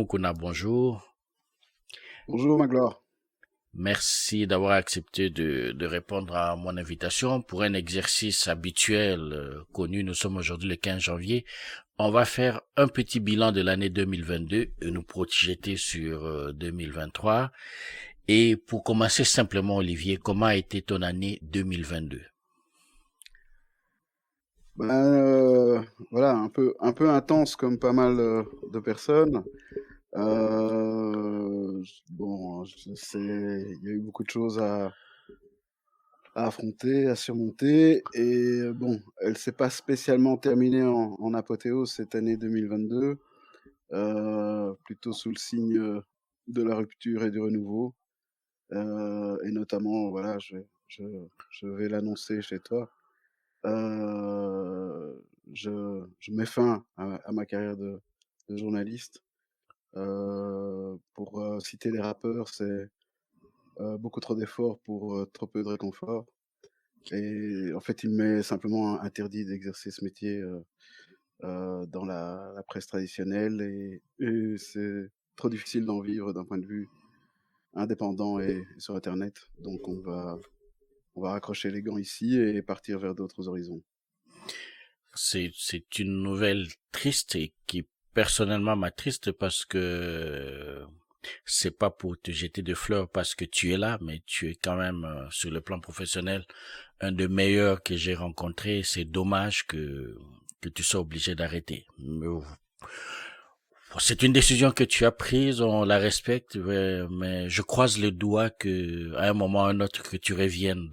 Mukuna, bonjour. Bonjour Magloire. Merci d'avoir accepté de répondre à mon invitation pour un exercice habituel connu. Nous sommes aujourd'hui le 15 janvier. On va faire un petit bilan de l'année 2022 et nous projeter sur 2023. Et pour commencer simplement, Olivier, comment a été ton année 2022? Ben, voilà, un peu intense comme pas mal de personnes. Bon, je sais, il y a eu beaucoup de choses à affronter, à surmonter, et bon, elle s'est pas spécialement terminée en apothéose cette année 2022, plutôt sous le signe de la rupture et du renouveau, et notamment, voilà, je, je vais l'annoncer chez toi. Je mets fin à ma carrière de journaliste. Pour citer les rappeurs, c'est beaucoup trop d'efforts pour trop peu de réconfort. Et en fait, il m'est simplement interdit d'exercer ce métier dans la presse traditionnelle et c'est trop difficile d'en vivre d'un point de vue indépendant et sur Internet. Donc on va raccrocher les gants ici et partir vers d'autres horizons. C'est une nouvelle triste et qui personnellement m'attriste parce que c'est pas pour te jeter de fleurs parce que tu es là, mais tu es quand même sur le plan professionnel un des meilleurs que j'ai rencontré. C'est dommage que tu sois obligé d'arrêter. C'est une décision que tu as prise, on la respecte, mais je croise les doigts que à un moment ou à un autre que tu reviennes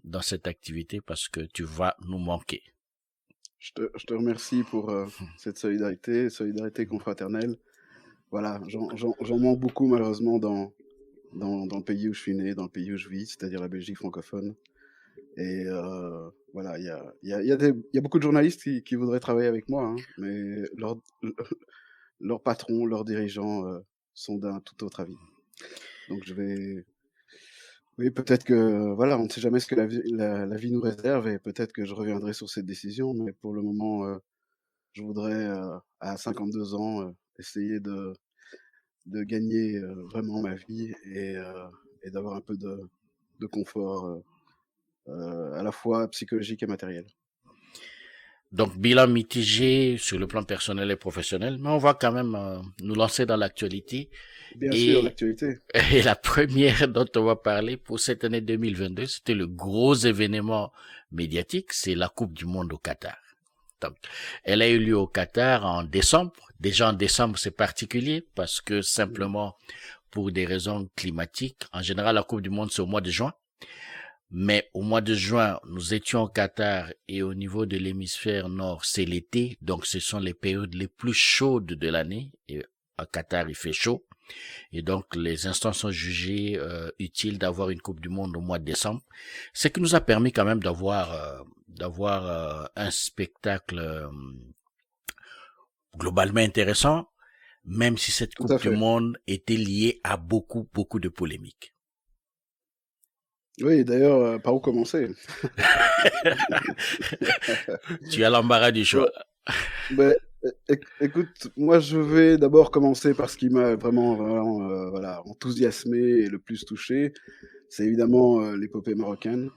dans cette activité parce que tu vas nous manquer. Je te remercie pour cette solidarité confraternelle. Voilà, j'en manque beaucoup malheureusement dans le pays où je suis né, dans le pays où je vis, c'est-à-dire la Belgique francophone. Et voilà, il y a beaucoup de journalistes qui voudraient travailler avec moi, hein, mais leurs patrons, leurs dirigeants sont d'un tout autre avis. Donc je vais... Oui, peut-être que, voilà, on ne sait jamais ce que la vie nous réserve et peut-être que je reviendrai sur cette décision, mais pour le moment, je voudrais, à 52 ans, essayer de gagner vraiment ma vie et d'avoir un peu de confort, à la fois psychologique et matériel. Donc, bilan mitigé sur le plan personnel et professionnel, mais on va quand même nous lancer dans l'actualité. Bien sûr, Et, l'actualité. et la première dont on va parler pour cette année 2022, c'était le gros événement médiatique, c'est la Coupe du Monde au Qatar. Donc, elle a eu lieu au Qatar en décembre. Déjà en décembre, c'est particulier parce que Mmh. simplement pour des raisons climatiques, en général, la Coupe du Monde, c'est au mois de juin. Mais au mois de juin, nous étions au Qatar et au niveau de l'hémisphère nord, c'est l'été. Donc, ce sont les périodes les plus chaudes de l'année. Et au Qatar, il fait chaud. Et donc, les instances sont jugées utiles d'avoir une Coupe du Monde au mois de décembre. Ce qui nous a permis quand même d'avoir un spectacle globalement intéressant, même si cette Tout à Coupe du fait. Monde était liée à beaucoup de polémiques. Oui, d'ailleurs, par où commencer? Tu as l'embarras du choix. Ouais, beh, écoute, moi, je vais d'abord commencer par ce qui m'a vraiment, voilà, enthousiasmé et le plus touché. C'est évidemment, l'épopée marocaine.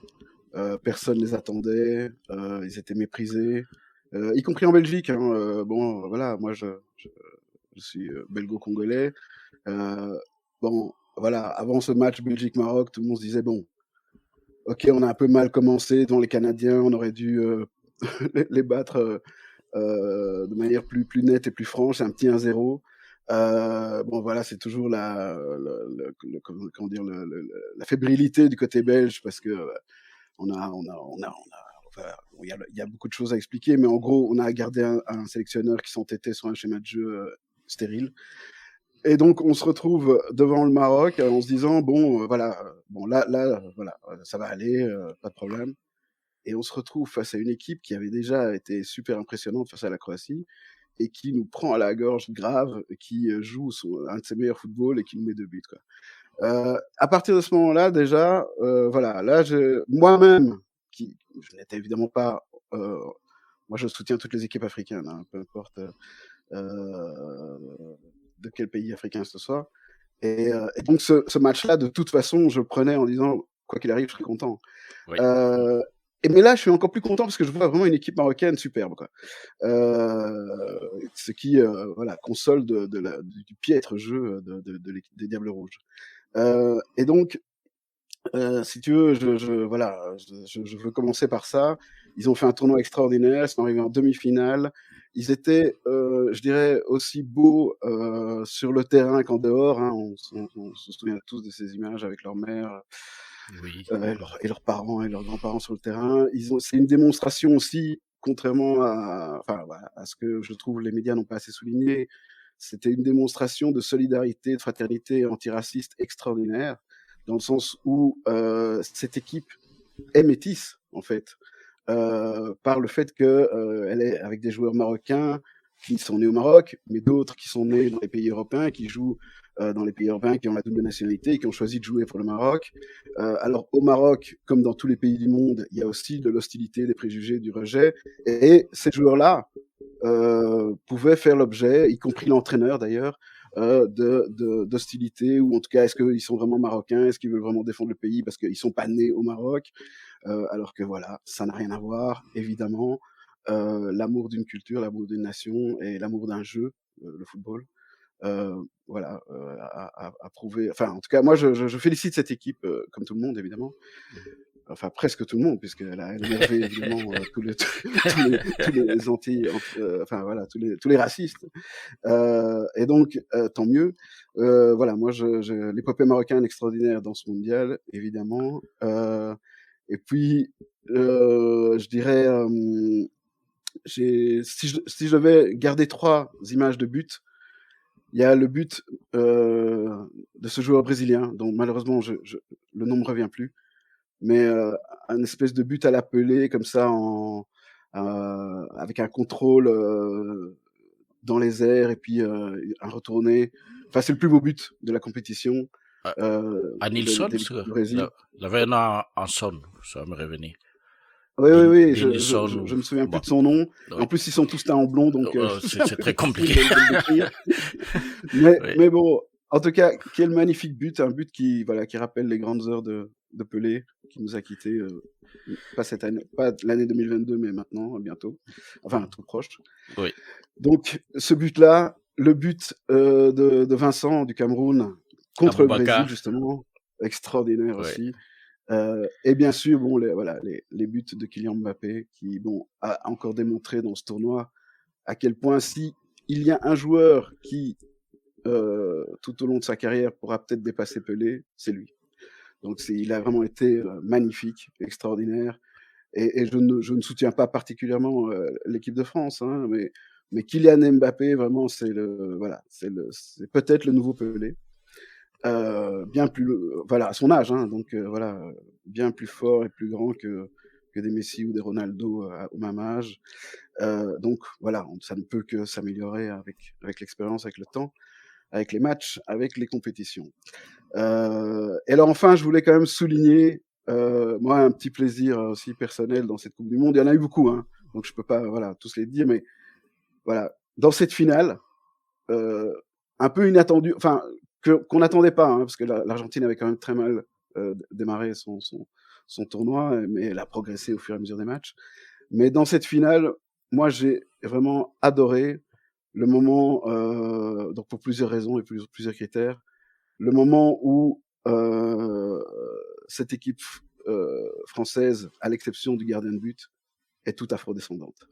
Personne les attendait, ils étaient méprisés, y compris en Belgique, hein, bon, voilà, moi je suis, belgo-congolais, heu, bon, voilà, avant ce match Belgique-Maroc, tout le monde se disait: «Bon, OK, on a un peu mal commencé devant les Canadiens, on aurait dû, les battre, de manière plus nette et plus franche, un petit 1-0». Bon voilà, c'est toujours comment dire? La fébrilité du côté belge parce que, enfin, il y a beaucoup de choses à expliquer, mais en gros, on a gardé un sélectionneur qui s'entêtait sur un schéma de jeu stérile. Et donc, on se retrouve devant le Maroc en se disant, bon, voilà, bon, là, voilà, ça va aller, pas de problème. Et on se retrouve face à une équipe qui avait déjà été super impressionnante face à la Croatie et qui nous prend à la gorge grave, qui joue un de ses meilleurs footballs et qui nous met 2 buts, quoi. À partir de ce moment-là, déjà, voilà, là, moi-même, qui je n'étais évidemment pas, heu, moi je soutiens toutes les équipes africaines, hein, peu importe, de quel pays africain ce soit. Et donc ce match-là, de toute façon, je le prenais en disant, quoi qu'il arrive, je serai content. Oui. Mais là, je suis encore plus content parce que je vois vraiment une équipe marocaine superbe, quoi. Ce qui, voilà, console du piètre jeu des Diables Rouges. Et donc, si tu veux, voilà, je veux commencer par ça. Ils ont fait un tournoi extraordinaire, ils sont arrivés en demi-finale. Ils étaient, je dirais, aussi beaux sur le terrain qu'en dehors. Hein. On se souvient tous de ces images avec leur mère Oui. et leurs parents et leurs grands-parents sur le terrain. C'est une démonstration aussi, contrairement enfin, voilà, à ce que je trouve les médias n'ont pas assez souligné. C'était une démonstration de solidarité, de fraternité antiraciste extraordinaire, dans le sens où cette équipe est métisse, en fait, par le fait qu'elle est avec des joueurs marocains qui sont nés au Maroc, mais d'autres qui sont nés dans les pays européens, qui jouent dans les pays européens, qui ont la double nationalité et qui ont choisi de jouer pour le Maroc. Alors au Maroc, comme dans tous les pays du monde, il y a aussi de l'hostilité, des préjugés, du rejet. Et ces joueurs-là pouvaient faire l'objet, y compris l'entraîneur d'ailleurs, d'hostilité, ou en tout cas, est-ce qu'ils sont vraiment marocains, est-ce qu'ils veulent vraiment défendre le pays parce qu'ils ne sont pas nés au Maroc, alors que voilà, ça n'a rien à voir, évidemment. L'amour d'une culture, l'amour d'une nation et l'amour d'un jeu, le football, voilà, à prouver. Enfin, en tout cas, moi, je félicite cette équipe, comme tout le monde, évidemment. Enfin, presque tout le monde, puisqu'elle a énervé, évidemment, tous les enfin, voilà, tous les racistes. Et donc, tant mieux. Voilà, moi, l'épopée marocaine extraordinaire dans ce mondial, évidemment. Et puis, je dirais, si je devais garder 3 images de but, il y a le but de ce joueur brésilien, dont malheureusement le nom ne me revient plus, mais un espèce de but à la Pelé, comme ça, avec un contrôle dans les airs et puis un retourné. Enfin, c'est le plus beau but de la compétition. À Nilsson, Du Brésil. il avait un nom en son, ça va me revenir. Oui, Nilsson, je me souviens plus bon, de son nom. oui. En plus, ils sont tous teints en blond, donc c'est très compliqué. Mais bon, en tout cas, quel magnifique but, un but qui rappelle les grandes heures de Pelé, qui nous a quittés, pas cette année, pas l'année 2022, mais maintenant, bientôt, enfin tout proche. Oui. Donc ce but-là, le but de Vincent du Cameroun contre le Brésil, justement, extraordinaire aussi. Et bien sûr, bon, les buts de Kylian Mbappé, qui a encore démontré dans ce tournoi à quel point, si il y a un joueur qui, tout au long de sa carrière, pourra peut-être dépasser Pelé, c'est lui. Donc il a vraiment été magnifique, extraordinaire. Et je ne soutiens pas particulièrement l'équipe de France, hein, mais Kylian Mbappé, vraiment, c'est peut-être le nouveau Pelé. Bien plus, voilà, à son âge, hein, donc voilà, bien plus fort et plus grand que des Messi ou des Ronaldo au même âge. Donc voilà, ça ne peut que s'améliorer avec l'expérience, avec le temps, avec les matchs, avec les compétitions. Et alors enfin, je voulais quand même souligner, moi, un petit plaisir aussi personnel dans cette Coupe du Monde. Il y en a eu beaucoup, hein, donc je peux pas, voilà, tous les dire, mais voilà, dans cette finale, un peu inattendue, enfin, qu'on n'attendait pas, hein, parce que l'Argentine avait quand même très mal démarré son tournoi, mais elle a progressé au fur et à mesure des matchs. Mais dans cette finale, moi, j'ai vraiment adoré le moment, donc pour plusieurs raisons et plusieurs critères, le moment où cette équipe française, à l'exception du gardien de but, est toute afrodescendante.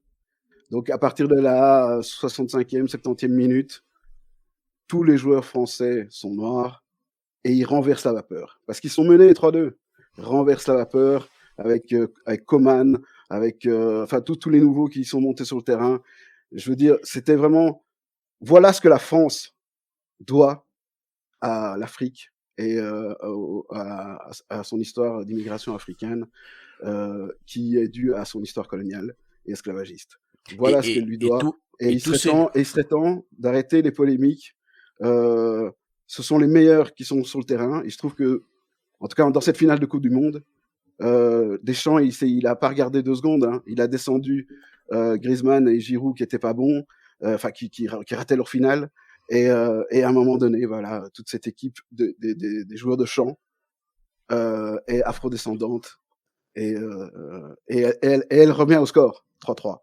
Donc à partir de la 65e, 70e minute, tous les joueurs français sont noirs et ils renversent la vapeur. Parce qu'ils sont menés 3-2. Renversent la vapeur avec Coman, avec tous les nouveaux qui sont montés sur le terrain. Je veux dire, c'était vraiment... Voilà ce que la France doit à l'Afrique et à son histoire d'immigration africaine, qui est due à son histoire coloniale et esclavagiste. Voilà ce qu'elle lui doit. Et il serait temps d'arrêter les polémiques. Ce sont les meilleurs qui sont sur le terrain. Il se trouve que, en tout cas, dans cette finale de Coupe du Monde, Deschamps, il n'a pas regardé 2 secondes. Hein. Il a descendu Griezmann et Giroud qui n'étaient pas bons, qui rataient leur finale. Et à un moment donné, voilà, toute cette équipe des joueurs de chant est afrodescendante et elle revient au score 3-3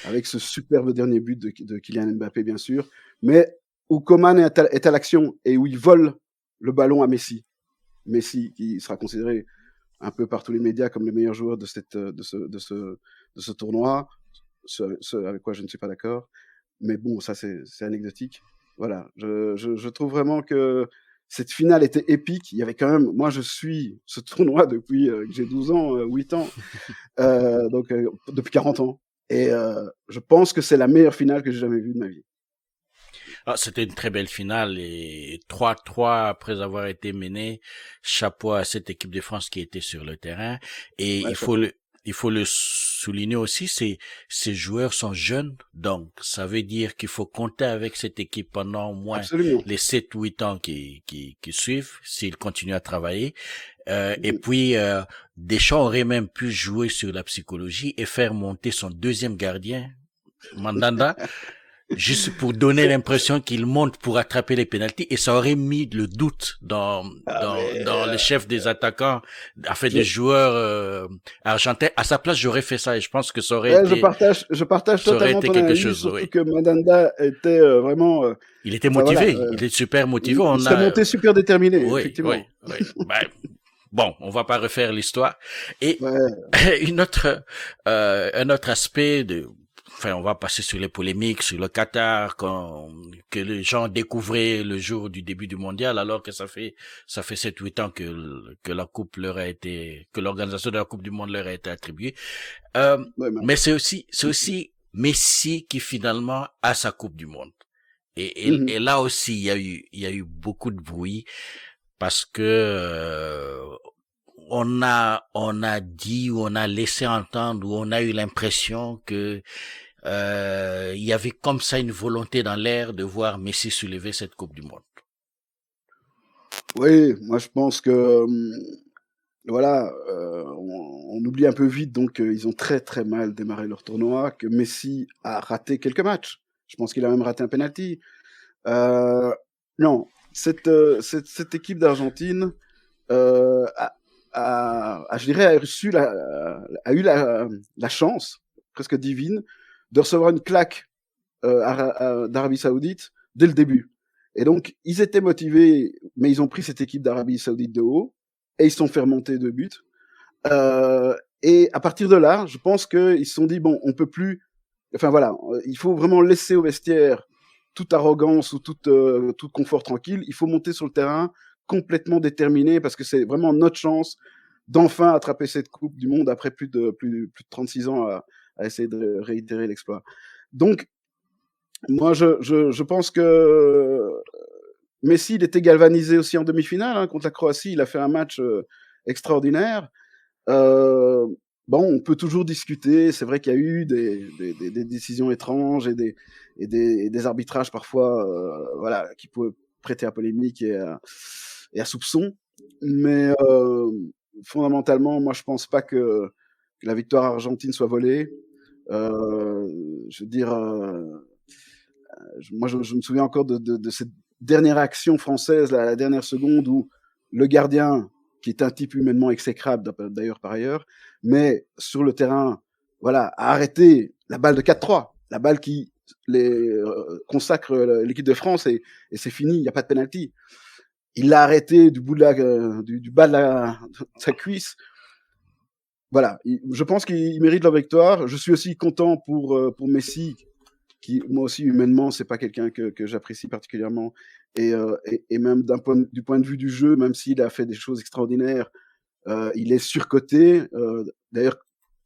avec ce superbe dernier but de Kylian Mbappé, bien sûr, mais où Coman est à l'action et où il vole le ballon à Messi. Messi, qui sera considéré un peu par tous les médias comme le meilleur joueur de ce tournoi, ce avec quoi je ne suis pas d'accord. Mais bon, ça, c'est anecdotique. Voilà, je trouve vraiment que cette finale était épique. Il y avait quand même, moi, je suis ce tournoi depuis que j'ai 12 ans, 8 ans, donc depuis 40 ans. Et je pense que c'est la meilleure finale que j'ai jamais vue de ma vie. Ah, c'était une très belle finale et 3-3 après avoir été mené. Chapeau à cette équipe de France qui était sur le terrain. Et Ouais, chapeau. il faut le souligner aussi, ces joueurs sont jeunes. Donc, ça veut dire qu'il faut compter avec cette équipe pendant au moins Absolument. les 7-8 ans qui suivent s'ils continuent à travailler. Et puis, Deschamps aurait même pu jouer sur la psychologie et faire monter son deuxième gardien, Mandanda, juste pour donner l'impression qu'il monte pour attraper les pénaltys, et ça aurait mis le doute Ah, mais dans le chef des attaquants, en fait je, des joueurs argentins. À sa place, j'aurais fait ça et je pense que ouais, je partage ça aurait totalement été ton quelque analyse, chose, surtout oui. que Mandanda était vraiment, Il était enfin voilà, motivé, il était super motivé. il On serait a, monté super déterminé, oui, oui, effectivement. oui. Ben, bon, on va pas refaire l'histoire. Et Ouais, un autre aspect enfin, on va passer sur les polémiques, sur le Qatar, que les gens découvraient le jour du début du mondial, alors que ça fait 7-8 ans que la coupe leur a été, que l'organisation de la Coupe du Monde leur a été attribuée. Euh, ouais, mais mais c'est aussi Messi qui finalement a sa Coupe du Monde. mhm. Et là aussi, il y a eu beaucoup de bruit parce que, on a dit ou on a laissé entendre ou on a eu l'impression que il y avait comme ça une volonté dans l'air de voir Messi soulever cette Coupe du Monde. Oui, moi je pense que voilà, on oublie un peu vite donc ils ont très très mal démarré leur tournoi, que Messi a raté quelques matchs. Je pense qu'il a même raté un penalty. Euh, non, cette équipe d'Argentine a, je dirais, a eu la chance, presque divine, de recevoir une claque d'Arabie Saoudite dès le début. Et donc, ils étaient motivés, mais ils ont pris cette équipe d'Arabie Saoudite de haut et ils se sont fait remonter 2 buts. Et à partir de là, je pense qu'ils se sont dit bon, on peut plus. Enfin voilà, il faut vraiment laisser au vestiaire toute arrogance ou tout confort tranquille. Il faut monter sur le terrain complètement déterminé parce que c'est vraiment notre chance d'enfin attraper cette Coupe du Monde après plus de 36 ans à essayer de réitérer l'exploit. Donc, moi, je pense que Messi, il était galvanisé aussi en demi-finale hein, contre la Croatie. Il a fait un match extraordinaire. Euh, bon, on peut toujours discuter. C'est vrai qu'il y a eu des décisions étranges et des arbitrages parfois, voilà, qui pouvaient prêter à polémique et à soupçon. Mais fondamentalement, moi, je pense pas que la victoire argentine soit volée. Je veux dire, moi, je me souviens encore de cette dernière action française, la dernière seconde, où le gardien, qui est un type humainement exécrable d'ailleurs par ailleurs, mais sur le terrain, voilà, a arrêté la balle de 4-3, la balle qui consacre l'équipe de France et c'est fini, il n'y a pas de penalty. Il l'a arrêté du bout du bas de sa cuisse. Voilà, je pense qu'il mérite la victoire. Je suis aussi content pour Messi, qui moi aussi humainement c'est pas quelqu'un que j'apprécie particulièrement et même du point de vue du jeu, même s'il a fait des choses extraordinaires, il est surcoté. D'ailleurs,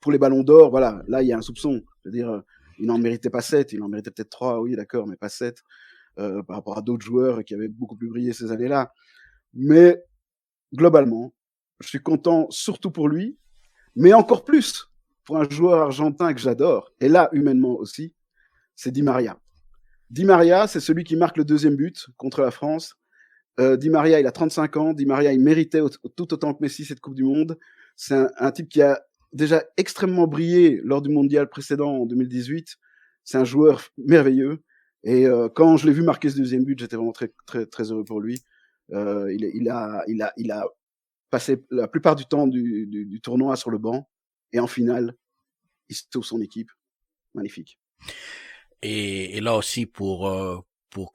pour les ballons d'or, voilà, là il y a un soupçon. Je veux dire, il n'en méritait pas 7, il en méritait peut-être 3, oui d'accord, mais pas 7 par rapport à d'autres joueurs qui avaient beaucoup plus brillé ces années-là. Mais globalement, je suis content surtout pour lui, mais encore plus pour un joueur argentin que j'adore, et là humainement aussi, c'est Di Maria. Di Maria, c'est celui qui marque le deuxième but contre la France. Di Maria, il a 35 ans. Di Maria, il méritait tout autant que Messi cette Coupe du Monde. C'est un type qui a déjà extrêmement brillé lors du mondial précédent en 2018. C'est un joueur merveilleux. Et quand je l'ai vu marquer ce deuxième but, j'étais vraiment très, très, très heureux pour lui. Il a passé la plupart du temps du tournoi sur le banc. Et en finale, il sauve son équipe. Magnifique. Et là aussi pour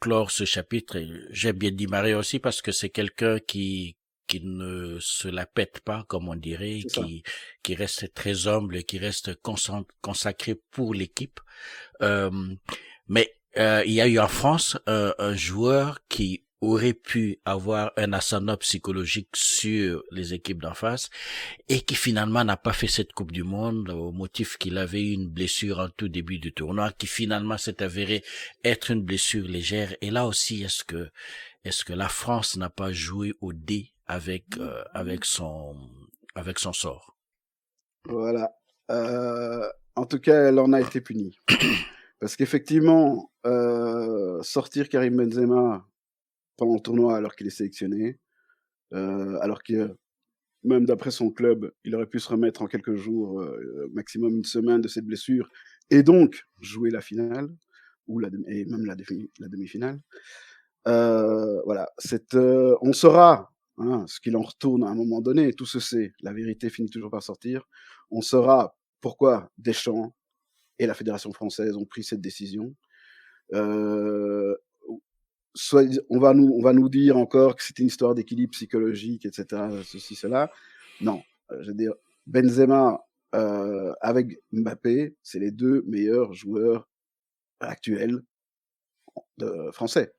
clore ce chapitre, j'aime bien Di Maria aussi parce que c'est quelqu'un qui ne se la pète pas, comme on dirait, C'est ça. qui reste très humble, qui reste consacré pour l'équipe. Mais il y a eu en France un joueur qui aurait pu avoir un ascendant psychologique sur les équipes d'en face et qui finalement n'a pas fait cette Coupe du Monde au motif qu'il avait eu une blessure en tout début du tournoi, qui finalement s'est avérée être une blessure légère. Et là aussi, est-ce que la France n'a pas joué au dé avec son sort? Voilà. En tout cas, elle en a été punie. Parce qu'effectivement, sortir Karim Benzema pendant le tournoi alors qu'il est sélectionné, alors que même d'après son club, il aurait pu se remettre en quelques jours, maximum une semaine de cette blessure et donc jouer la finale ou et même la demi-finale. Voilà, on saura, hein, ce qu'il en retourne à un moment donné, tout se sait, la vérité finit toujours par sortir. On saura pourquoi Deschamps et la fédération française ont pris cette décision. Soit on va nous dire encore que c'était une histoire d'équilibre psychologique, et cetera, ceci, cela. Non, je veux dire, Benzema, avec Mbappé, c'est les 2 meilleurs joueurs actuels français.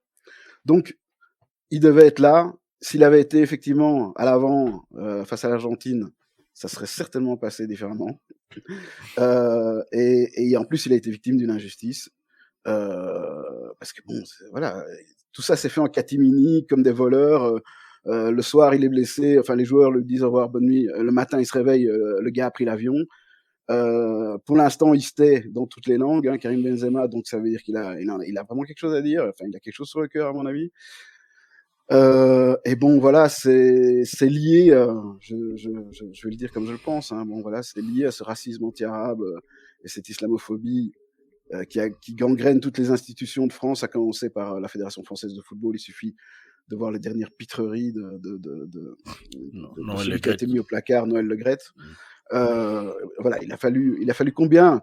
Donc il devait être là. S'il avait été effectivement à l'avant, face à l'Argentine, ça serait certainement passé différemment. Et en plus, il a été victime d'une injustice. Parce que bon, voilà, tout ça s'est fait en catimini, comme des voleurs. Le soir, il est blessé. Enfin, les joueurs lui disent au revoir, bonne nuit. Le matin, il se réveille. Le gars a pris l'avion. Pour l'instant, il se tait dans toutes les langues, hein, Karim Benzema. Donc, ça veut dire qu'il a vraiment quelque chose à dire. Enfin, il a quelque chose sur le cœur, à mon avis. Et bon, voilà, c'est lié, je vais le dire comme je le pense, hein, bon, voilà, c'est lié à ce racisme anti-arabe et cette islamophobie qui gangrène toutes les institutions de France, à commencer par la Fédération française de football. Il suffit de voir les dernières pitreries de Noël Le celui qui a Graët. été mis au placard, Noël Le Graët. Voilà, il a fallu combien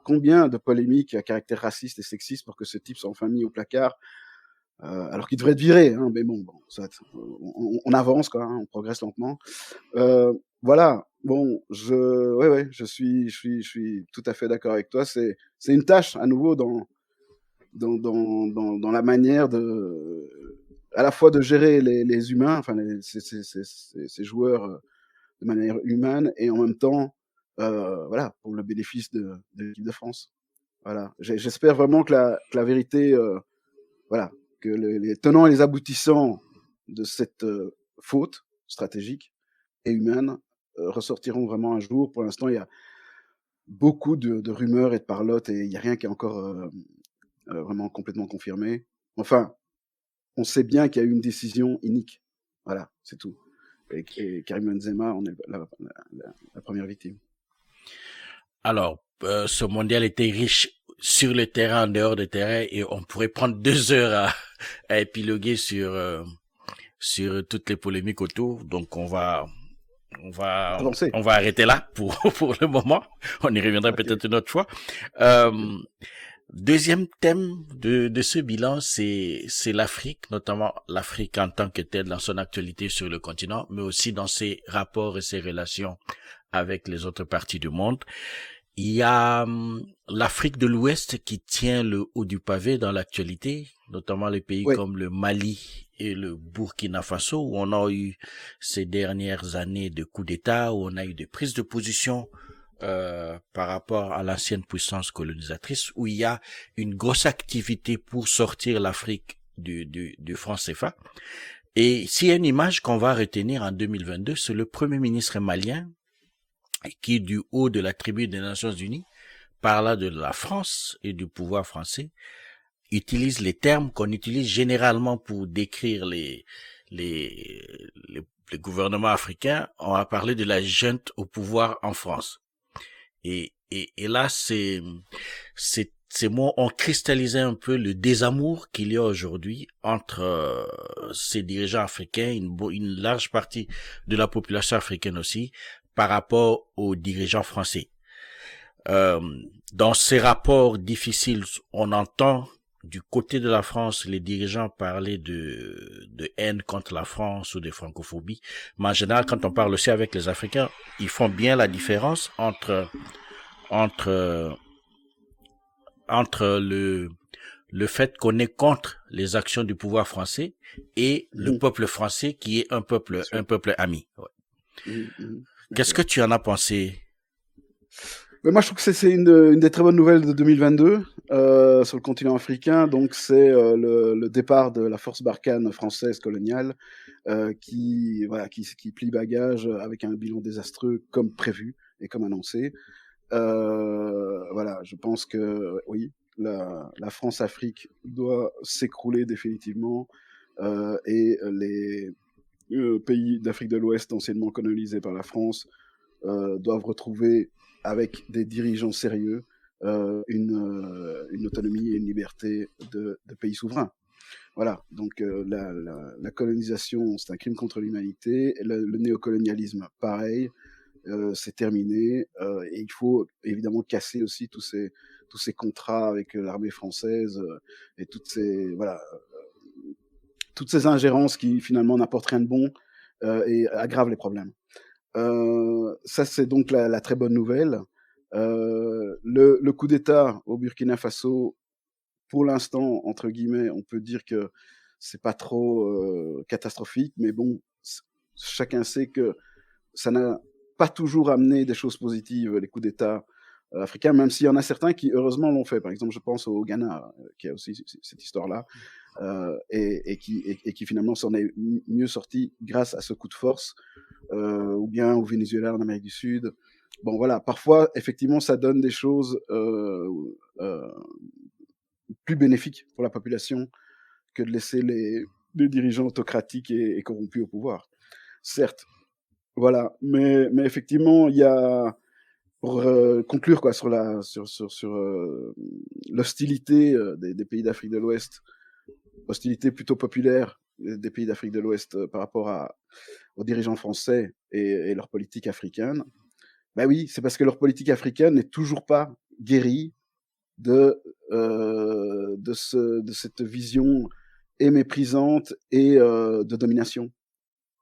de polémiques à caractère raciste et sexiste pour que ce type soit enfin mis au placard. Alors qu'il devrait être viré, hein, mais bon, ça, on avance quoi, hein, on progresse lentement. Voilà, bon, ouais, je suis tout à fait d'accord avec toi. C'est une tâche à nouveau dans la manière à la fois de gérer les humains, enfin ces joueurs de manière humaine et en même temps, voilà, pour le bénéfice de l'équipe de France. Voilà, j'espère vraiment que la vérité, voilà, que les tenants et les aboutissants de cette faute stratégique et humaine ressortiront vraiment un jour. Pour l'instant, il y a beaucoup de rumeurs et de parlottes et il n'y a rien qui est encore vraiment complètement confirmé. Enfin, on sait bien qu'il y a eu une décision inique. Voilà, c'est tout. Et Karim Benzema en est la première victime. Alors, ce mondial était riche sur le terrain, en dehors du terrain, et on pourrait prendre 2 heures à épiloguer sur toutes les polémiques autour. Donc, Avancez. on va arrêter là pour le moment. On y reviendra Okay. peut-être une autre fois. Deuxième thème de ce bilan, c'est l'Afrique, notamment l'Afrique en tant que telle dans son actualité sur le continent, mais aussi dans ses rapports et ses relations avec les autres parties du monde. Il y a l'Afrique de l'Ouest qui tient le haut du pavé dans l'actualité, notamment les pays comme le Mali et le Burkina Faso, où on a eu ces dernières années de coups d'État, où on a eu des prises de position par rapport à l'ancienne puissance colonisatrice, où il y a une grosse activité pour sortir l'Afrique du franc CFA. Et s'il y a une image qu'on va retenir en 2022, c'est le premier ministre malien qui, du haut de la tribune des Nations Unies, parla de la France et du pouvoir français, utilise les termes qu'on utilise généralement pour décrire les gouvernements africains. On a parlé de la junte au pouvoir en France. Et là, c'est ces mots ont cristallisé un peu le désamour qu'il y a aujourd'hui entre ces dirigeants africains, une large partie de la population africaine aussi, par rapport aux dirigeants français. Euh, dans ces rapports difficiles, on entend du côté de la France les dirigeants parler de haine contre la France ou de francophobie, mais en général, quand on parle aussi avec les Africains, ils font bien la différence entre entre le fait qu'on est contre les actions du pouvoir français et le peuple français qui est un peuple ami. Ouais. Qu'est-ce que tu en as pensé? Mais moi, je trouve que c'est une des très bonnes nouvelles de 2022 sur le continent africain. Donc, c'est le départ de la force Barkhane française coloniale qui plie bagage avec un bilan désastreux comme prévu et comme annoncé. Voilà, je pense que oui, la France-Afrique doit s'écrouler définitivement et les pays d'Afrique de l'Ouest anciennement colonisés par la France doivent retrouver avec des dirigeants sérieux une autonomie et une liberté de pays souverains. Voilà, donc la colonisation, c'est un crime contre l'humanité, le néocolonialisme, pareil, c'est terminé, et il faut évidemment casser aussi tous ces contrats avec l'armée française et toutes ces ingérences qui finalement n'apportent rien de bon et aggravent les problèmes. Ça, c'est donc la très bonne nouvelle. Le coup d'État au Burkina Faso, pour l'instant, entre guillemets, on peut dire que c'est pas trop catastrophique, mais bon, chacun sait que ça n'a pas toujours amené des choses positives, les coups d'État africains, même s'il y en a certains qui, heureusement, l'ont fait. Par exemple, je pense au Ghana, qui a aussi cette histoire-là, et qui finalement s'en est mieux sorti grâce à ce coup de force, ou bien au Venezuela, en Amérique du Sud. Bon, voilà, parfois, effectivement, ça donne des choses plus bénéfiques pour la population que de laisser les dirigeants autocratiques et corrompus au pouvoir. Certes, voilà, mais effectivement, il y a, pour conclure quoi, sur l'hostilité des pays d'Afrique de l'Ouest, hostilité plutôt populaire des pays d'Afrique de l'Ouest par rapport aux dirigeants français et leur politique africaine. Ben oui, c'est parce que leur politique africaine n'est toujours pas guérie de cette vision et méprisante et de domination.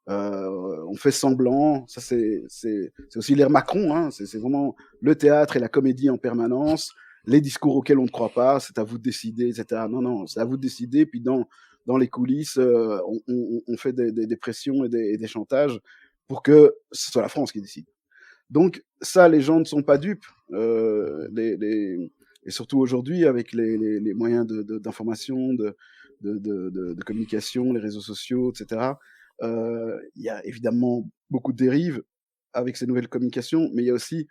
On fait semblant, ça c'est aussi l'ère Macron, hein, c'est vraiment le théâtre et la comédie en permanence, les discours auxquels on ne croit pas, c'est à vous de décider, etc. Non, c'est à vous de décider, puis dans les coulisses, on fait des pressions et des chantages pour que ce soit la France qui décide. Donc ça, les gens ne sont pas dupes, et surtout aujourd'hui avec les moyens d'information, de communication, les réseaux sociaux, etc. Il y a évidemment beaucoup de dérives avec ces nouvelles communications, mais il y a aussi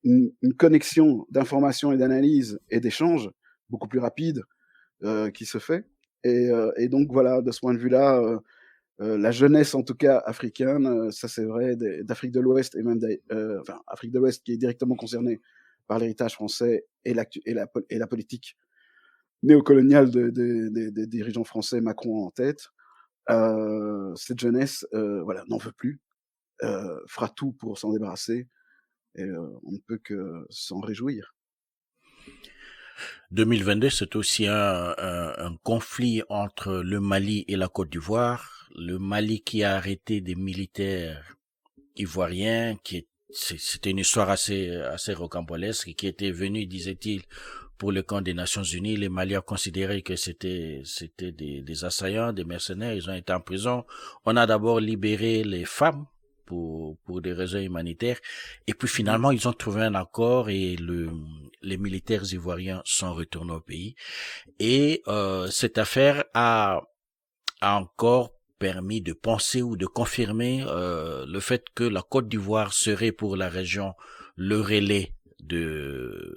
une connexion d'information et d'analyse et d'échange beaucoup plus rapide qui se fait. Et donc voilà, de ce point de vue-là, la jeunesse en tout cas africaine, ça c'est vrai, d'Afrique de l'Ouest et même Afrique de l'Ouest qui est directement concernée par l'héritage français et la politique néocoloniale des dirigeants français, Macron en tête. Cette jeunesse voilà, n'en veut plus, fera tout pour s'en débarrasser, et on ne peut que s'en réjouir. 2022, c'est aussi un conflit entre le Mali et la Côte d'Ivoire. Le Mali qui a arrêté des militaires ivoiriens, c'était une histoire assez rocambolesque, qui était venu, disait-il, pour le camp des Nations Unies. Les Maliens considéraient que c'était des assaillants, des mercenaires. Ils ont été en prison. On a d'abord libéré les femmes pour des raisons humanitaires. Et puis finalement, ils ont trouvé un accord et les militaires ivoiriens sont retournés au pays. Et cette affaire a encore permis de penser ou de confirmer le fait que la Côte d'Ivoire serait pour la région le relais de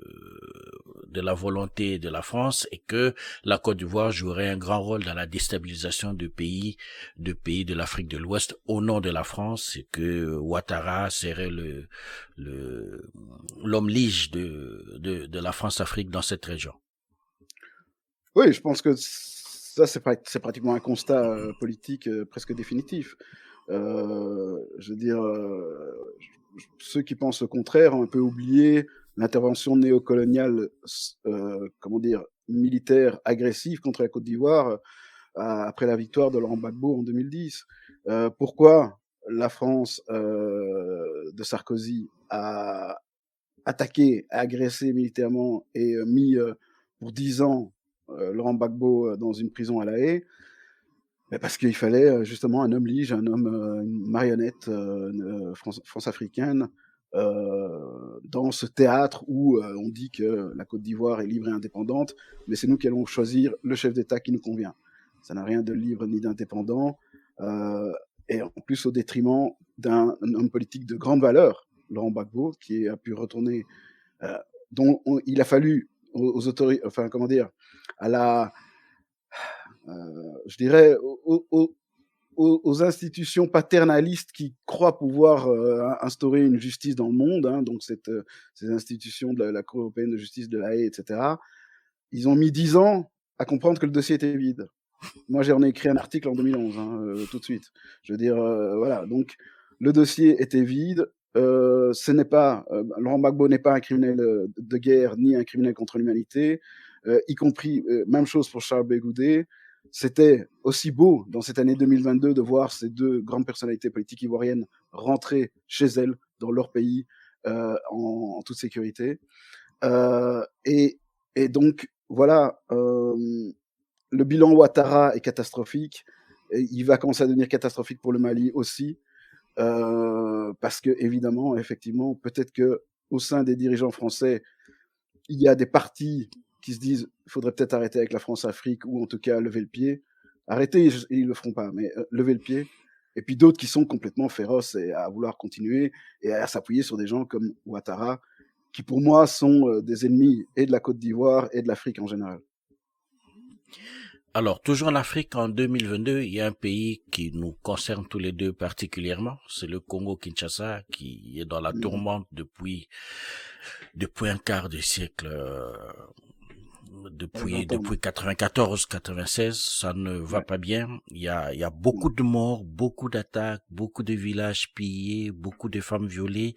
la volonté de la France, et que la Côte d'Ivoire jouerait un grand rôle dans la déstabilisation de pays de l'Afrique de l'Ouest au nom de la France, et que Ouattara serait l'homme lige de la France-Afrique dans cette région. Oui, je pense que ça, c'est pratiquement un constat politique presque définitif. Je veux dire, ceux qui pensent le contraire ont un peu oublié l'intervention néocoloniale, comment dire, militaire agressive contre la Côte d'Ivoire après la victoire de Laurent Gbagbo en 2010. Pourquoi la France de Sarkozy a attaqué, agressé militairement et mis pour 10 ans Laurent Gbagbo dans une prison à La Haye? Ben parce qu'il fallait justement un homme lige, un homme, une marionnette France-africaine dans ce théâtre où on dit que la Côte d'Ivoire est libre et indépendante, mais c'est nous qui allons choisir le chef d'État qui nous convient. Ça n'a rien de libre ni d'indépendant, euh, et en plus au détriment d'un homme politique de grande valeur, Laurent Gbagbo, qui a pu retourner, euh, il a fallu aux autorités, enfin comment dire, à la, je dirais, aux institutions paternalistes qui croient pouvoir instaurer une justice dans le monde, hein, donc ces institutions de la Cour européenne de justice de la Haye, etc., ils ont mis 10 ans à comprendre que le dossier était vide. Moi, j'en ai écrit un article en 2011, hein, tout de suite. Je veux dire, voilà, donc le dossier était vide. Ce n'est pas Laurent Gbagbo n'est pas un criminel de guerre ni un criminel contre l'humanité, y compris même chose pour Charles Bégoudé. C'était aussi beau dans cette année 2022 de voir ces deux grandes personnalités politiques ivoiriennes rentrer chez elles dans leur pays en toute sécurité. Euh, et, et donc voilà, le bilan Ouattara est catastrophique. Et il va commencer à devenir catastrophique pour le Mali aussi, parce que évidemment, effectivement, peut-être que au sein des dirigeants français, il y a des partis qui se disent il faudrait peut-être arrêter avec la France-Afrique ou en tout cas lever le pied. Arrêter, ils le feront pas, mais lever le pied. Et puis d'autres qui sont complètement féroces et à vouloir continuer et à s'appuyer sur des gens comme Ouattara, qui pour moi sont des ennemis et de la Côte d'Ivoire et de l'Afrique en général. Alors, toujours en Afrique, en 2022, il y a un pays qui nous concerne tous les deux particulièrement. C'est le Congo-Kinshasa qui est dans la Mhm. tourmente depuis un quart de siècle, Ouais, depuis, 20 ans depuis maintenant. 94, 96. Ça ne va Ouais. pas bien. Il y a Non. beaucoup de morts, beaucoup d'attaques, beaucoup de villages pillés, beaucoup de femmes violées.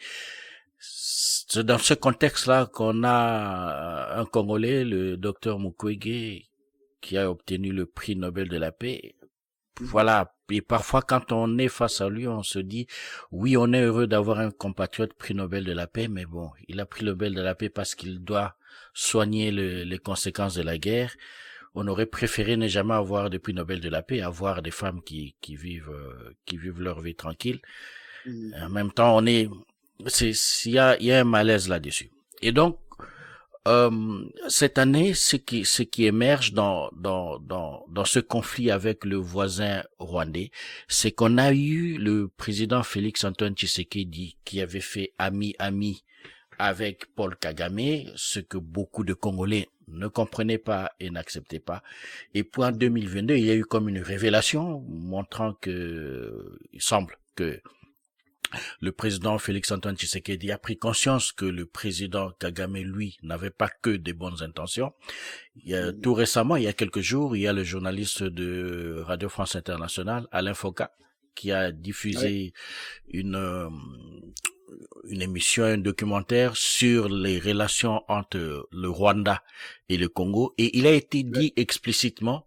C'est dans ce contexte-là qu'on a un Congolais, le docteur Mukwege, qui a obtenu le prix Nobel de la paix. Mhm. Voilà. Et parfois, quand on est face à lui, on se dit, oui, on est heureux d'avoir un compatriote prix Nobel de la paix, mais bon, il a pris le Nobel de la paix parce qu'il doit soigner les conséquences de la guerre. On aurait préféré ne jamais avoir de prix Nobel de la paix, avoir des femmes qui vivent leur vie tranquille. Mhm. En même temps, il y a un malaise là-dessus. Et donc, cette année, ce qui émerge dans ce conflit avec le voisin rwandais, c'est qu'on a eu le président Félix Antoine Tshisekedi qui avait fait ami-ami avec Paul Kagame, ce que beaucoup de Congolais ne comprenaient pas et n'acceptaient pas. Et pour en Mhm. 2022, il y a eu comme une révélation montrant il semble que le président Félix-Antoine Tshisekedi a pris conscience que le président Kagame, lui, n'avait pas que des bonnes intentions. Mhm. Tout récemment, il y a quelques jours, il y a le journaliste de Radio France Internationale, Alain Foka, qui a Ouais. diffusé une, euh, une émission, un documentaire sur les relations entre le Rwanda et le Congo. Et il a été Ouais. dit explicitement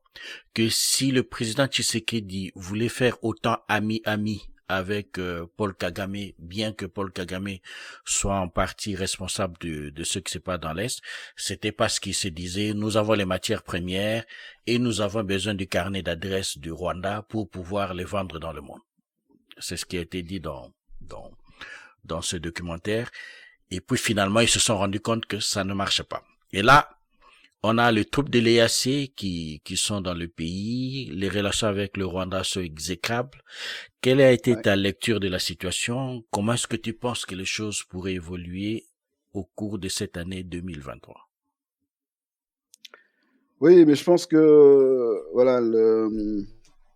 que si le président Tshisekedi voulait faire autant ami-ami avec Paul Kagame, bien que Paul Kagame soit en partie responsable de ce qui se passe dans l'Est, c'était parce qu'il se disait, nous avons les matières premières et nous avons besoin du carnet d'adresse du Rwanda pour pouvoir les vendre dans le monde. C'est ce qui a été dit dans ce documentaire. Et puis finalement, ils se sont rendus compte que ça ne marche pas. Et là, on a les troupes de l'EAC qui sont dans le pays. Les relations avec le Rwanda sont exécrables. Quelle a été Ouais. ta lecture de la situation? Comment est-ce que tu penses que les choses pourraient évoluer au cours de cette année 2023? Oui, mais je pense que voilà,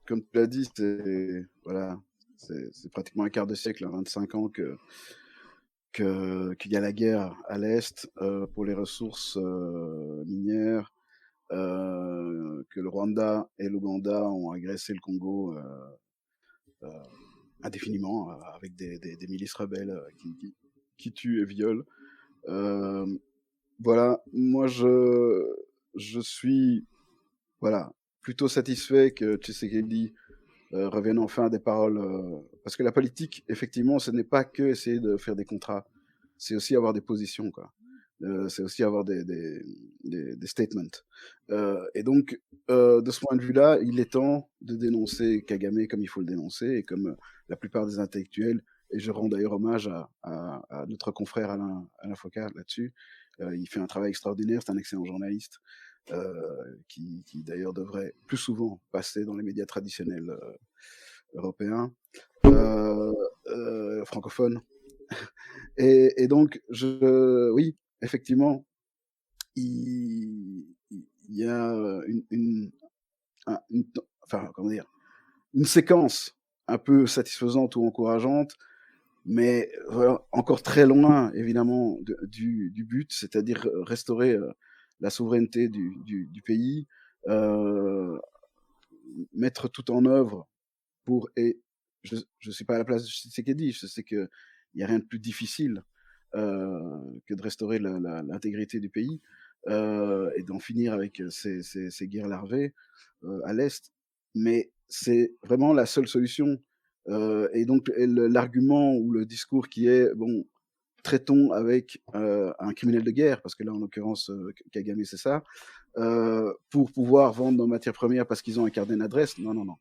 comme tu l'as dit, c'est voilà, c'est pratiquement un quart de siècle, hein, 25 ans qu'il y a la guerre à l'Est pour les ressources minières. que le Rwanda et l'Ouganda ont agressé le Congo indéfiniment avec des milices rebelles qui tuent et violent. Voilà, moi je suis voilà, plutôt satisfait que Tshisekedi revienne enfin à des paroles. Parce que la politique, effectivement, ce n'est pas que essayer de faire des contrats, c'est aussi avoir des positions, quoi. C'est aussi avoir des statements. Et donc, de ce point de vue-là, il est temps de dénoncer Kagame comme il faut le dénoncer, et comme la plupart des intellectuels, et je rends d'ailleurs hommage à notre confrère Alain Foka là-dessus. Il fait un travail extraordinaire, c'est un excellent journaliste, qui d'ailleurs devrait plus souvent passer dans les médias traditionnels européens, francophones. Et donc, oui, effectivement, il y a enfin, comment dire, une séquence un peu satisfaisante ou encourageante, mais voilà, encore très loin, évidemment, du but, c'est-à-dire restaurer la souveraineté du pays, mettre tout en œuvre pour, et je ne suis pas à la place de Tshisekedi, je sais qu'il n'y a rien de plus difficile que de restaurer l'intégrité du pays et d'en finir avec ces guerres larvées à l'Est. Mais c'est vraiment la seule solution. Et donc l'argument ou le discours qui est, bon, traitons avec un criminel de guerre, parce que là en l'occurrence Kagame c'est ça, pour pouvoir vendre nos matières premières parce qu'ils ont un carnet d'adresse. Non, non, non.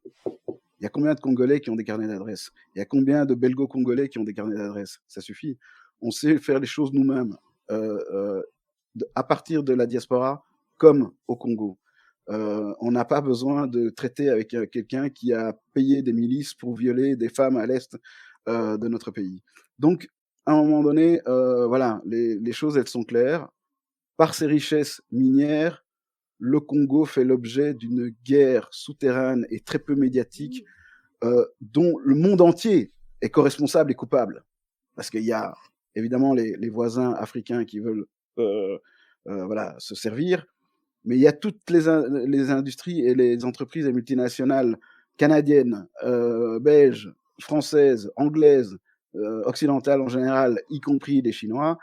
Il y a combien de Congolais qui ont des carnets d'adresse? Il y a combien de Belgo-Congolais qui ont des carnets d'adresse? Ça suffit. On sait faire les choses nous-mêmes, à partir de la diaspora, comme au Congo. On n'a pas besoin de traiter avec quelqu'un qui a payé des milices pour violer des femmes à l'est de notre pays. Donc, à un moment donné, voilà, les choses, elles sont claires. Par ses richesses minières, le Congo fait l'objet d'une guerre souterraine et très peu médiatique dont le monde entier est co-responsable et coupable. Parce qu'il y a évidemment les voisins africains qui veulent voilà, se servir, mais il y a toutes les industries et les entreprises et multinationales canadiennes, belges, françaises, anglaises, occidentales en général, y compris les Chinois,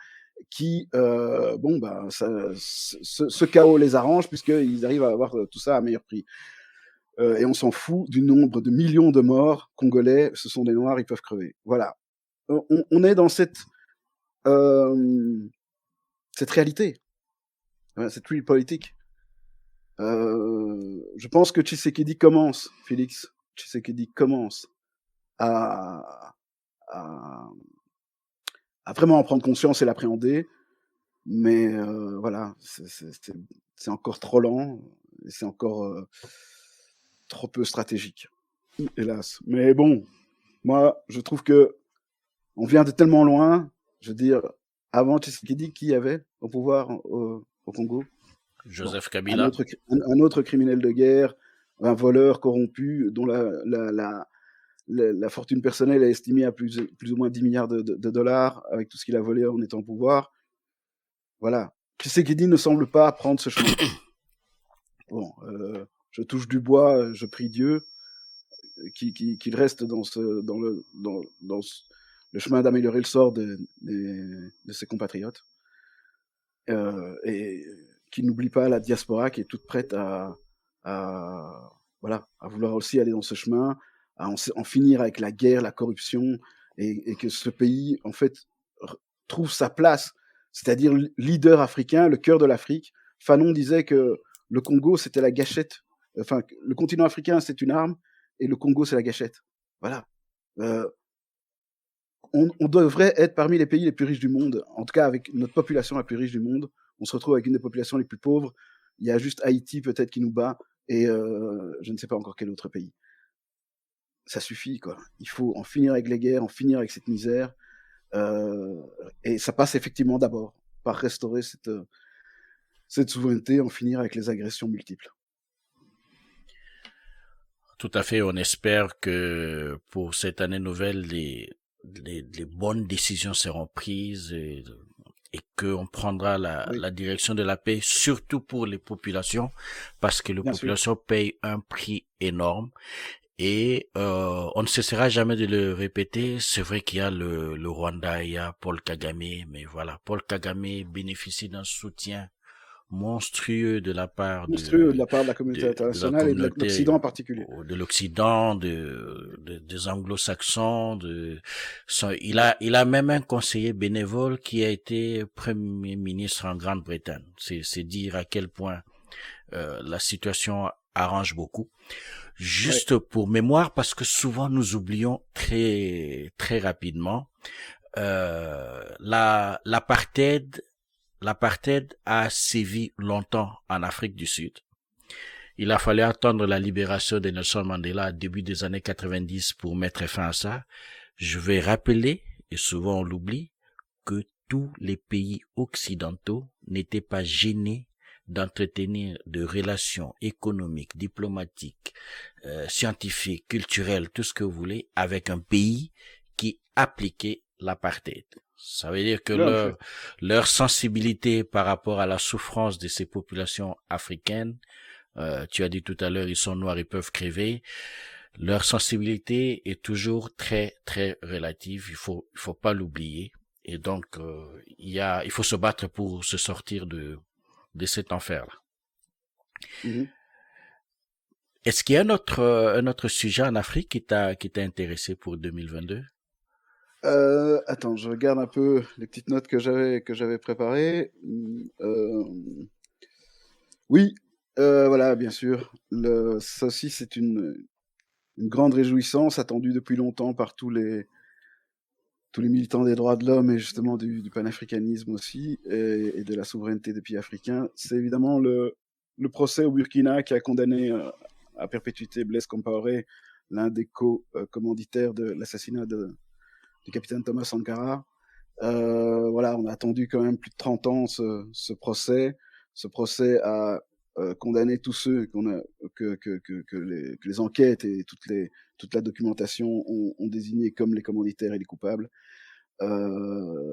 qui, bon, ben, ce chaos les arrange puisqu'ils arrivent à avoir tout ça à meilleur prix. Et on s'en fout du nombre de millions de morts congolais, ce sont des noirs, ils peuvent crever. Voilà. On est dans cette réalité, cette real politique. Je pense que Tshisekedi commence, Félix, Tshisekedi commence à, à, à vraiment en prendre conscience et l'appréhender, mais voilà, c'est encore trop lent, et c'est encore trop peu stratégique, hélas. Mais bon, moi, je trouve que on vient de tellement loin. Je veux dire, avant Tshisekedi, qui y avait au pouvoir au Congo? Joseph Bon, Kabila. un autre criminel de guerre, un voleur corrompu dont la fortune personnelle est estimée à plus ou moins 10 milliards de dollars avec tout ce qu'il a volé en étant au pouvoir. Voilà. Tshisekedi ne semble pas prendre ce chemin. Bon, je touche du bois, je prie Dieu qu'il reste dans le chemin d'améliorer le sort de ses compatriotes. Et qu'il n'oublie pas la diaspora qui est toute prête voilà, à vouloir aussi aller dans ce chemin, à en finir avec la guerre, la corruption, et que ce pays, en fait, trouve sa place, c'est-à-dire leader africain, le cœur de l'Afrique. Fanon disait que le Congo, c'était la gâchette. Enfin, le continent africain, c'est une arme, et le Congo, c'est la gâchette. Voilà. On devrait être parmi les pays les plus riches du monde, en tout cas avec notre population la plus riche du monde. On se retrouve avec une des populations les plus pauvres. Il y a juste Haïti peut-être qui nous bat, et je ne sais pas encore quel autre pays. Ça suffit, quoi. Il faut en finir avec les guerres, en finir avec cette misère, et ça passe effectivement d'abord par restaurer cette souveraineté, en finir avec les agressions multiples. Tout à fait, on espère que pour cette année nouvelle, les bonnes décisions seront prises, et qu'on prendra Oui, la direction de la paix, surtout pour les populations, parce que les bien sûr. populations payent un prix énorme. Et on ne cessera jamais de le répéter. C'est vrai qu'il y a le Rwanda, il y a Paul Kagame, mais voilà, Paul Kagame bénéficie d'un soutien monstrueux de la part Monstrueux de la part de la communauté de la internationale et de communauté l'Occident en particulier. de l'Occident, des Anglo-Saxons. Il a même un conseiller bénévole qui a été Premier ministre en Grande-Bretagne. C'est dire à quel point la situation arrange beaucoup. Ouais, Juste pour mémoire, parce que souvent nous oublions très rapidement, l'apartheid a sévi longtemps en Afrique du Sud. Il a fallu attendre la libération de Nelson Mandela début des années 90 pour mettre fin à ça. Je vais rappeler, et souvent on l'oublie, que tous les pays occidentaux n'étaient pas gênés d'entretenir de relations économiques, diplomatiques, scientifiques, culturelles, tout ce que vous voulez, avec un pays qui appliquait l'apartheid. Ça veut dire que oui, en effet. leur sensibilité par rapport à la souffrance de ces populations africaines, tu as dit tout à l'heure, ils sont noirs, ils peuvent crever. Leur sensibilité est toujours très relative. Il faut pas l'oublier. Et donc, il faut se battre pour se sortir de cet enfer-là. Mhm. Est-ce qu'il y a un autre sujet en Afrique qui t'a intéressé pour 2022? Attends, je regarde un peu les petites notes que j'avais préparées. Oui, voilà, bien sûr. Ça aussi, c'est une grande réjouissance attendue depuis longtemps par tous les militants des droits de l'homme et justement du panafricanisme aussi et de la souveraineté des pays africains. C'est évidemment le procès au Burkina qui a condamné à perpétuité Blaise Compaoré, l'un des co-commanditaires de l'assassinat du capitaine Thomas Sankara. Voilà, on a attendu quand même plus de 30 ans ce procès. Ce procès a condamné tous ceux que les enquêtes et toute la documentation ont désignés comme les commanditaires et les coupables.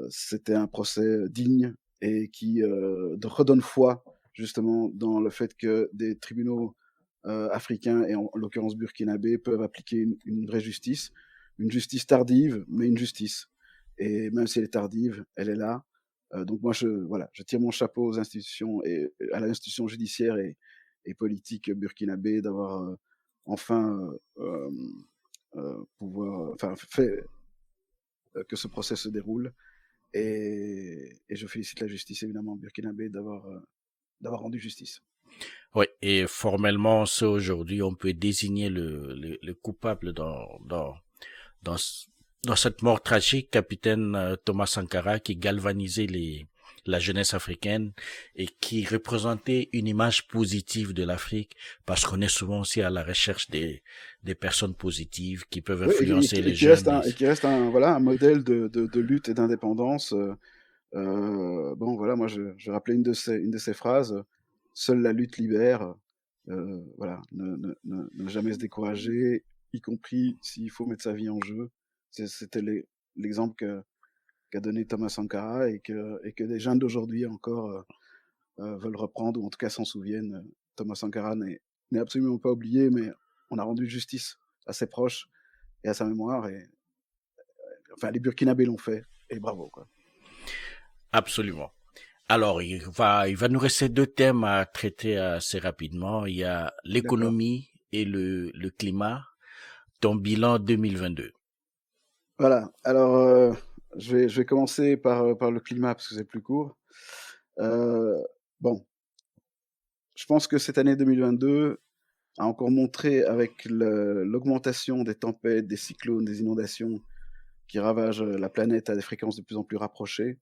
C'était un procès digne et qui redonne foi justement dans le fait que des tribunaux africains et en l'occurrence burkinabés peuvent appliquer une vraie justice, une justice tardive, mais une justice. Et même si elle est tardive, elle est là. Donc moi, voilà, je tire mon chapeau aux institutions et à l'institution judiciaire et politique burkinabé d'avoir enfin enfin, fait que ce procès se déroule. Et je félicite la justice évidemment burkinabé d'avoir rendu justice. Oui, et formellement, ça aujourd'hui, on peut désigner le coupable dans, ce- dans cette mort tragique, capitaine Thomas Sankara, qui galvanisait la jeunesse africaine et qui représentait une image positive de l'Afrique, parce qu'on est souvent aussi à la recherche des personnes positives qui peuvent Oui, influencer les jeunes. et qui reste voilà, un modèle de lutte et d'indépendance. Bon, voilà, moi, je rappelais une de ses phrases, seule la lutte libère. Voilà, ne jamais se décourager, y compris s'il faut mettre sa vie en jeu. C'était l'exemple qu'a donné Thomas Sankara et que des jeunes d'aujourd'hui encore veulent reprendre, ou en tout cas s'en souviennent. Thomas Sankara n'est absolument pas oublié, mais on a rendu justice à ses proches et à sa mémoire. Et, enfin, les Burkinabés l'ont fait, et bravo, quoi. Absolument. Alors, il va nous rester deux thèmes à traiter assez rapidement. Il y a D'accord. l'économie et le climat. Ton bilan 2022. Voilà. Alors, je vais commencer par le climat parce que c'est plus court. Euh, bon, je pense que cette année 2022 a encore montré avec l'augmentation des tempêtes, des cyclones, des inondations qui ravagent la planète à des fréquences de plus en plus rapprochées,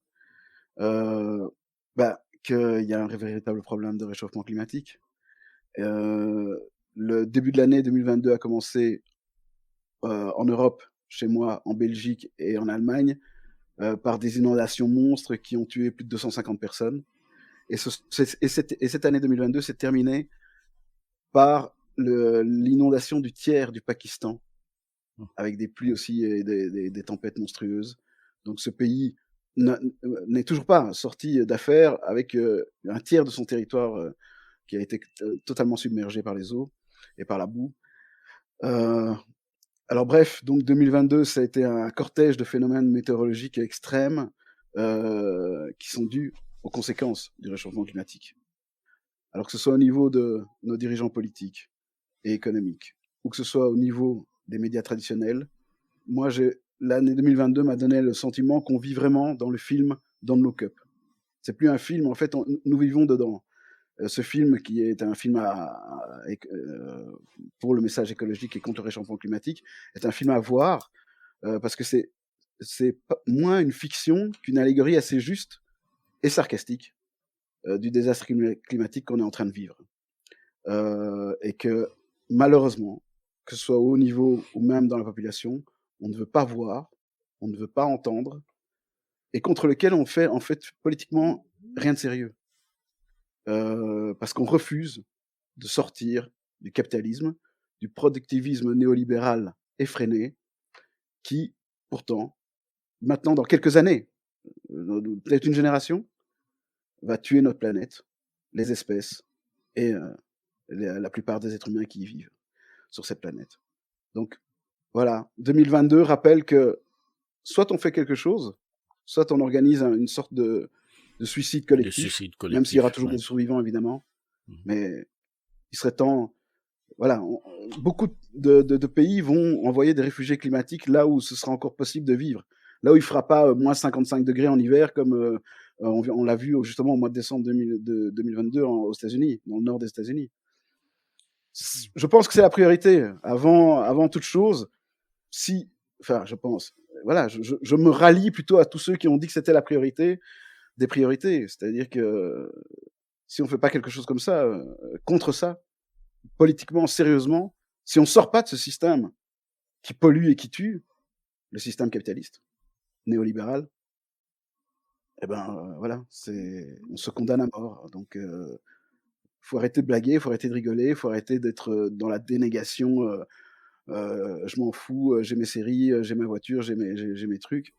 euh, qu'il y a un véritable problème de réchauffement climatique. Euh, le début de l'année 2022 a commencé en Europe, chez moi, en Belgique et en Allemagne, par des inondations monstres qui ont tué plus de 250 personnes. Et cette année 2022 s'est terminée par l'inondation du tiers du Pakistan, avec des pluies aussi et des tempêtes monstrueuses. Donc ce pays n'est toujours pas sorti d'affaire avec un tiers de son territoire qui a été totalement submergé par les eaux et par la boue. Euh, alors bref, donc 2022, ça a été un cortège de phénomènes météorologiques extrêmes qui sont dus aux conséquences du réchauffement climatique. Alors que ce soit au niveau de nos dirigeants politiques et économiques, ou que ce soit au niveau des médias traditionnels, moi, l'année 2022 m'a donné le sentiment qu'on vit vraiment dans le film Don't Look Up. C'est plus un film, en fait, nous vivons dedans. Ce film, qui est un film pour le message écologique et contre le réchauffement climatique, est un film à voir parce que c'est moins une fiction qu'une allégorie assez juste et sarcastique du désastre climatique qu'on est en train de vivre. Et que malheureusement, que ce soit au haut niveau ou même dans la population, on ne veut pas voir, on ne veut pas entendre, et contre lequel on fait en fait politiquement rien de sérieux. Parce qu'on refuse de sortir du capitalisme, du productivisme néolibéral effréné, qui pourtant, maintenant, dans quelques années, peut-être une génération, va tuer notre planète, les espèces et la plupart des êtres humains qui y vivent sur cette planète. Donc voilà, 2022 rappelle que soit on fait quelque chose, soit on organise une sorte de suicide De collectif, suicide même s'il y aura collectif, toujours ouais. des survivants évidemment, Mhm. mais il serait temps. Voilà, beaucoup de pays vont envoyer des réfugiés climatiques là où ce sera encore possible de vivre. Là où il ne fera pas moins 55 degrés en hiver, comme on l'a vu justement au mois de décembre 2022 aux États-Unis, dans le nord des États-Unis. Je pense que c'est la priorité. Avant toute chose, enfin, je pense, voilà, je me rallie plutôt à tous ceux qui ont dit que c'était la priorité des priorités. C'est-à-dire que si on ne fait pas quelque chose comme ça, contre ça, politiquement, sérieusement, si on ne sort pas de ce système qui pollue et qui tue, le système capitaliste, néolibéral, eh ben voilà, on se condamne à mort. Donc, faut arrêter de blaguer, faut arrêter de rigoler, faut arrêter d'être dans la dénégation. Je m'en fous, j'ai mes séries, j'ai ma voiture, j'ai mes trucs.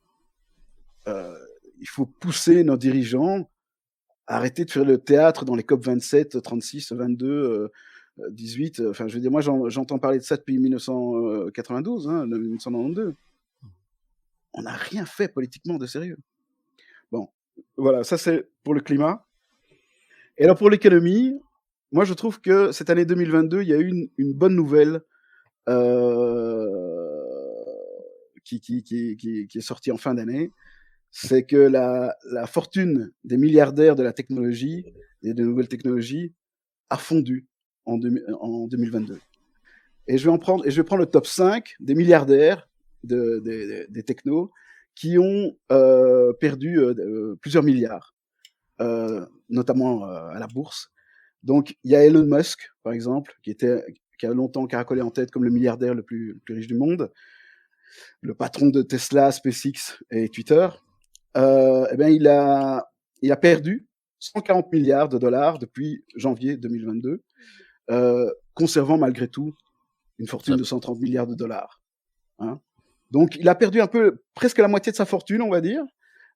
Il faut pousser nos dirigeants à arrêter de faire le théâtre dans les COP 27, 36, 22, 18. Enfin, je veux dire, moi, j'entends parler de ça depuis 1992, 1992. On n'a rien fait politiquement de sérieux. Bon, voilà, ça c'est pour le climat. Et alors pour l'économie, moi je trouve que cette année 2022, il y a eu une bonne nouvelle qui est sortie en fin d'année. C'est que la fortune des milliardaires de la technologie et des nouvelles technologies a fondu en 2022. Et je vais prendre le top 5 des milliardaires des technos qui ont perdu plusieurs milliards, notamment à la bourse. Donc, il y a Elon Musk, par exemple, qui a longtemps caracolé en tête comme le milliardaire le plus riche du monde, le patron de Tesla, SpaceX et Twitter. Eh bien, il a perdu 140 milliards de dollars depuis janvier 2022, conservant malgré tout une fortune Ça, de 130 milliards de dollars. Hein. Donc, il a perdu presque la moitié de sa fortune, on va dire.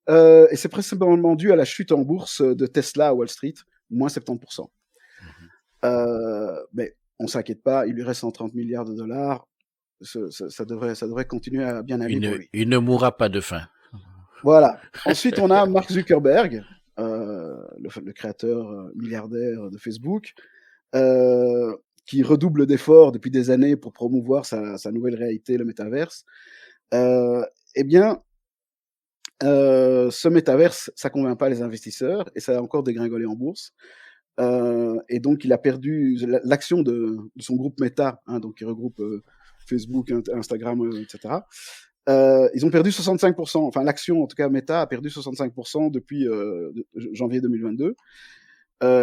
Et c'est principalement dû à la chute en bourse de Tesla à Wall Street, moins 70%. Mais on ne s'inquiète pas, il lui reste 130 milliards de dollars. Ça devrait continuer à bien aller pour lui. il ne mourra pas de faim. Voilà. Ensuite, on a Mark Zuckerberg, le créateur milliardaire de Facebook, qui redouble d'efforts depuis des années pour promouvoir sa nouvelle réalité, le métaverse. Eh bien, ce métaverse, ça ne convainc pas les investisseurs et ça a encore dégringolé en bourse. Et donc, il a perdu l'action de son groupe Meta, donc qui regroupe Facebook, Instagram, etc. Ils ont perdu 65%. Enfin, l'action, en tout cas, Meta a perdu 65% depuis janvier 2022.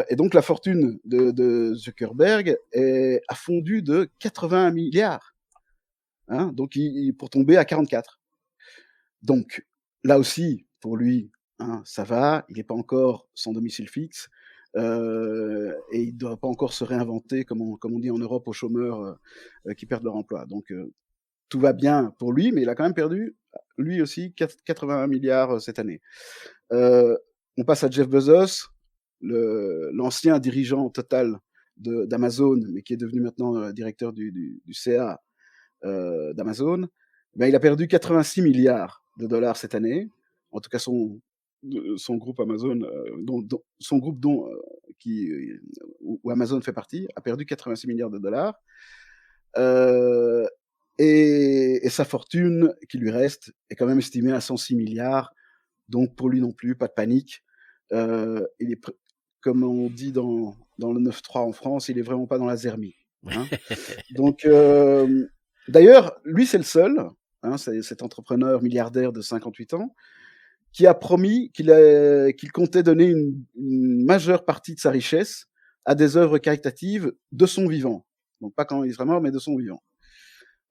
Et donc, la fortune de Zuckerberg a fondu de 81 milliards. Donc, pour tomber à 44. Donc, là aussi, pour lui, ça va. Il n'est pas encore sans domicile fixe. Et il ne doit pas encore se réinventer, comme on dit en Europe, aux chômeurs qui perdent leur emploi. Donc, tout va bien pour lui, mais il a quand même perdu, lui aussi, 81 milliards cette année. On passe à Jeff Bezos, l'ancien dirigeant total d'Amazon, mais qui est devenu maintenant directeur du CA d'Amazon. Ben, il a perdu 86 milliards de dollars cette année. En tout cas, son groupe Amazon, son groupe où Amazon fait partie, a perdu 86 milliards de dollars. Et sa fortune qui lui reste est quand même estimée à 106 milliards. Donc pour lui non plus, pas de panique. Il est, comme on dit dans le 9-3 en France, il est vraiment pas dans la zermie. Hein. Donc, d'ailleurs, lui c'est le seul, hein, c'est cet entrepreneur milliardaire de 58 ans, qui a promis qu'il comptait donner une majeure partie de sa richesse à des œuvres caritatives de son vivant. Donc pas quand il sera mort, mais de son vivant.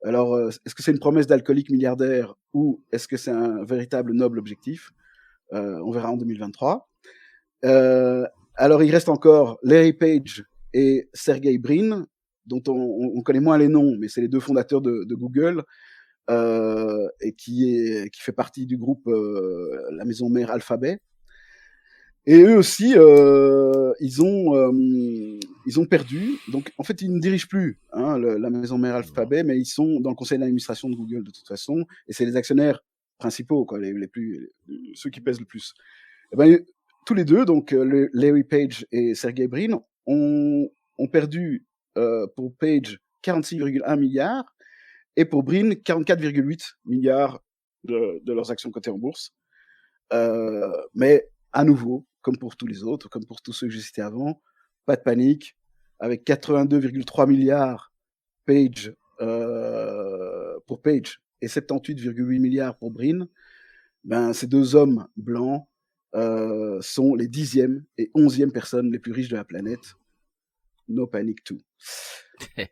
Alors, est-ce que c'est une promesse d'alcoolique milliardaire ou est-ce que c'est un véritable noble objectif? On verra en 2023. Alors, il reste encore Larry Page et Sergey Brin, dont on connaît moins les noms, mais c'est les deux fondateurs de Google, et qui fait partie du groupe la maison mère Alphabet. Et eux aussi, ils ont perdu. Donc, en fait, ils ne dirigent plus la maison mère Alphabet, mais ils sont dans le conseil d'administration de Google de toute façon, et c'est les actionnaires principaux, quoi, ceux qui pèsent le plus. Et ben, tous les deux, donc Larry Page et Sergey Brin, ont perdu pour Page 46,1 milliards et pour Brin 44,8 milliards de leurs actions cotées en bourse. Mais à nouveau, comme pour tous les autres, comme pour tous ceux que j'ai cités avant, pas de panique, avec 82,3 milliards Page, pour Page et 78,8 milliards pour Brin, ben, ces deux hommes blancs sont les 10e et 11e personnes les plus riches de la planète. No panic too.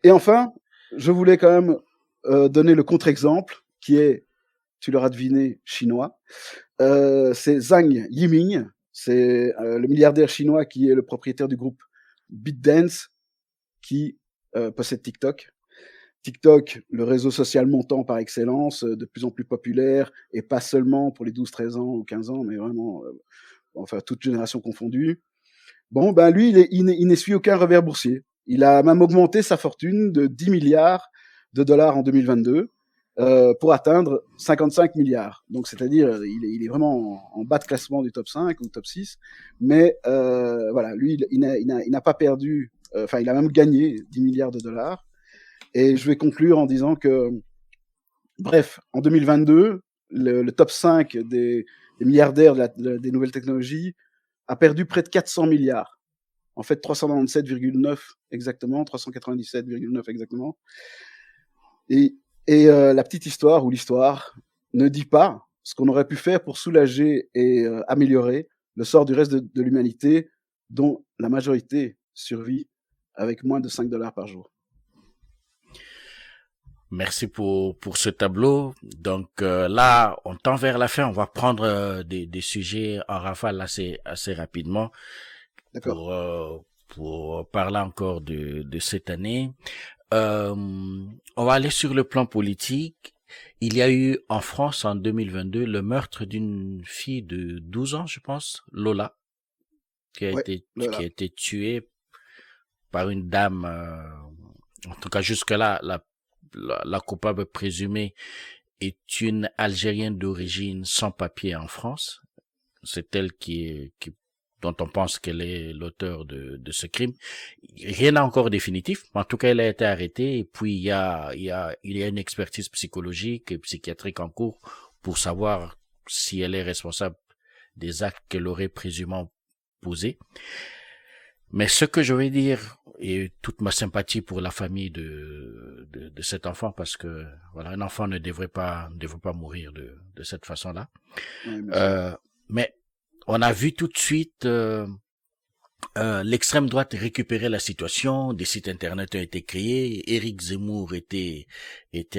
Et enfin, je voulais quand même donner le contre-exemple qui est, tu l'auras deviné, chinois. C'est Zhang Yiming, c'est le milliardaire chinois qui est le propriétaire du groupe ByteDance, qui possède TikTok. TikTok, le réseau social montant par excellence, de plus en plus populaire, et pas seulement pour les 12-13 ans ou 15 ans, mais vraiment, enfin, toute génération confondue. Bon, ben lui, il n'essuie aucun revers boursier. Il a même augmenté sa fortune de 10 milliards de dollars en 2022 pour atteindre 55 milliards. Donc, c'est-à-dire, il est vraiment en bas de classement du top 5 ou top 6. Mais voilà, lui, il n'a pas perdu, enfin, il a même gagné 10 milliards de dollars. Et je vais conclure en disant que, bref, en 2022, le top 5 des milliardaires des nouvelles technologies a perdu près de 400 milliards. En fait, 397,9 exactement, 397,9 exactement. Et la petite histoire ou l'histoire ne dit pas ce qu'on aurait pu faire pour soulager et améliorer le sort du reste de l'humanité, dont la majorité survit avec moins de 5 $ par jour. Merci pour ce tableau. Donc là, on tend vers la fin. On va prendre des sujets en rafale assez rapidement pour parler encore de cette année. On va aller sur le plan politique. Il y a eu en France en 2022 le meurtre d'une fille de 12 ans, je pense, Lola, qui a été tuée par une dame. En tout cas, jusque-là, la coupable présumée est une Algérienne d'origine sans papier en France. C'est elle dont on pense qu'elle est l'auteur de ce crime. Rien n'est encore définitif. En tout cas, elle a été arrêtée et puis il y a une expertise psychologique et psychiatrique en cours pour savoir si elle est responsable des actes qu'elle aurait présumément posés. Mais ce que je vais dire, et toute ma sympathie pour la famille de cet enfant, parce que voilà, un enfant ne devrait pas mourir de cette façon-là. Oui, mais on a vu tout de suite l'extrême droite récupérer la situation, des sites internet ont été créés, Éric Zemmour était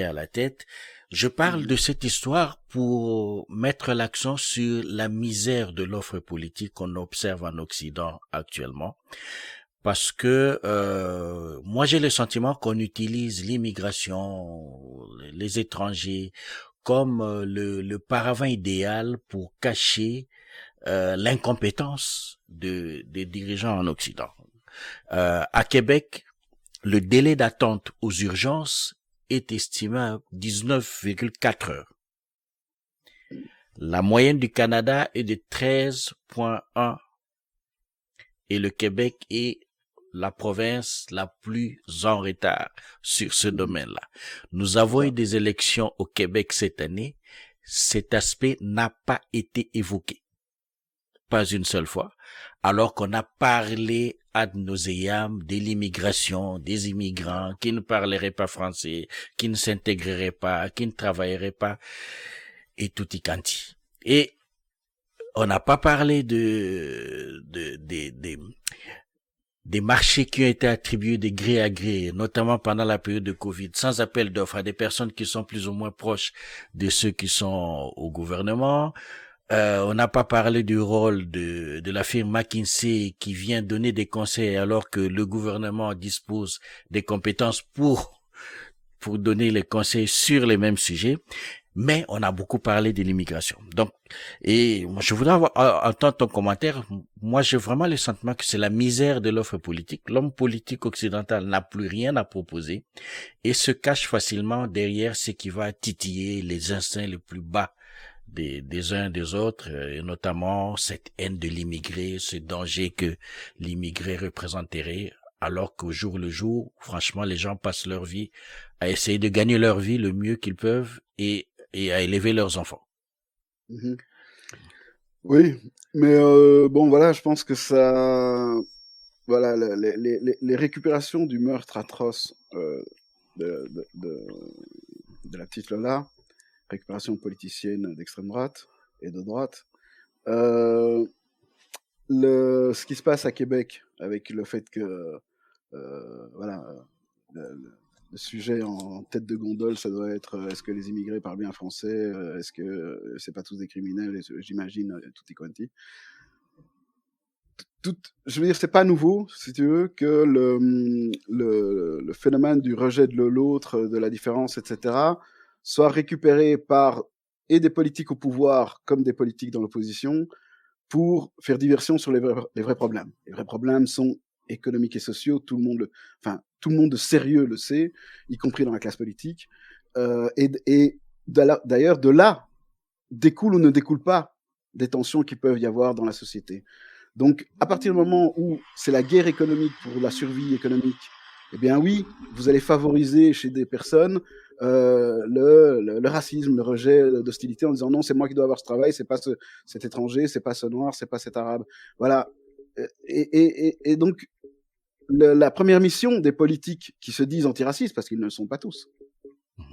à la tête. Je parle de cette histoire pour mettre l'accent sur la misère de l'offre politique qu'on observe en Occident actuellement. parce que moi j'ai le sentiment qu'on utilise l'immigration, les étrangers comme le paravent idéal pour cacher l'incompétence des dirigeants en Occident. À Québec, le délai d'attente aux urgences est estimé à 19,4 heures. La moyenne du Canada est de 13,1 et le Québec est la province la plus en retard sur ce domaine-là. Nous avons eu des élections au Québec cette année. Cet aspect n'a pas été évoqué. Pas une seule fois. Alors qu'on a parlé ad nauseam de l'immigration, des immigrants qui ne parleraient pas français, qui ne s'intégreraient pas, qui ne travailleraient pas, et tutti quanti. Et on n'a pas parlé des marchés qui ont été attribués de gré à gré, notamment pendant la période de Covid, sans appel d'offres à des personnes qui sont plus ou moins proches de ceux qui sont au gouvernement. On n'a pas parlé du rôle de la firme McKinsey qui vient donner des conseils alors que le gouvernement dispose des compétences pour donner les conseils sur les mêmes sujets. Mais on a beaucoup parlé de l'immigration. Donc, et moi, je voudrais entendre ton commentaire. Moi, j'ai vraiment le sentiment que c'est la misère de l'offre politique. L'homme politique occidental n'a plus rien à proposer et se cache facilement derrière ce qui va titiller les instincts les plus bas des uns des autres, et notamment cette haine de l'immigré, ce danger que l'immigré représenterait, alors qu'au jour le jour, franchement, les gens passent leur vie à essayer de gagner leur vie le mieux qu'ils peuvent et à élever leurs enfants. Mmh. Oui, mais bon, voilà, je pense que ça, voilà, les récupérations du meurtre atroce de, de, de, de la petite Lola, récupération politicienne d'extrême droite et de droite, ce qui se passe à Québec avec le fait que, voilà, le sujet en tête de gondole, ça doit être est-ce que les immigrés parlent bien français, est-ce que c'est pas tous des criminels, j'imagine, tutti quanti. Je veux dire, c'est pas nouveau, si tu veux, que le phénomène du rejet de l'autre, de la différence, etc., soit récupéré par et des politiques au pouvoir comme des politiques dans l'opposition pour faire diversion sur les vrais problèmes. Les vrais problèmes sont économiques et sociaux, tout le monde de sérieux le sait, y compris dans la classe politique. Et d'ailleurs, de là découle ou ne découle pas des tensions qui peuvent y avoir dans la société. Donc, à partir du moment où c'est la guerre économique pour la survie économique, eh bien oui, vous allez favoriser chez des personnes le racisme, le rejet, l'hostilité en disant non, c'est moi qui dois avoir ce travail, c'est pas cet étranger, c'est pas ce noir, c'est pas cet arabe. Voilà. Et donc, la première mission des politiques qui se disent antiracistes, parce qu'ils ne le sont pas tous,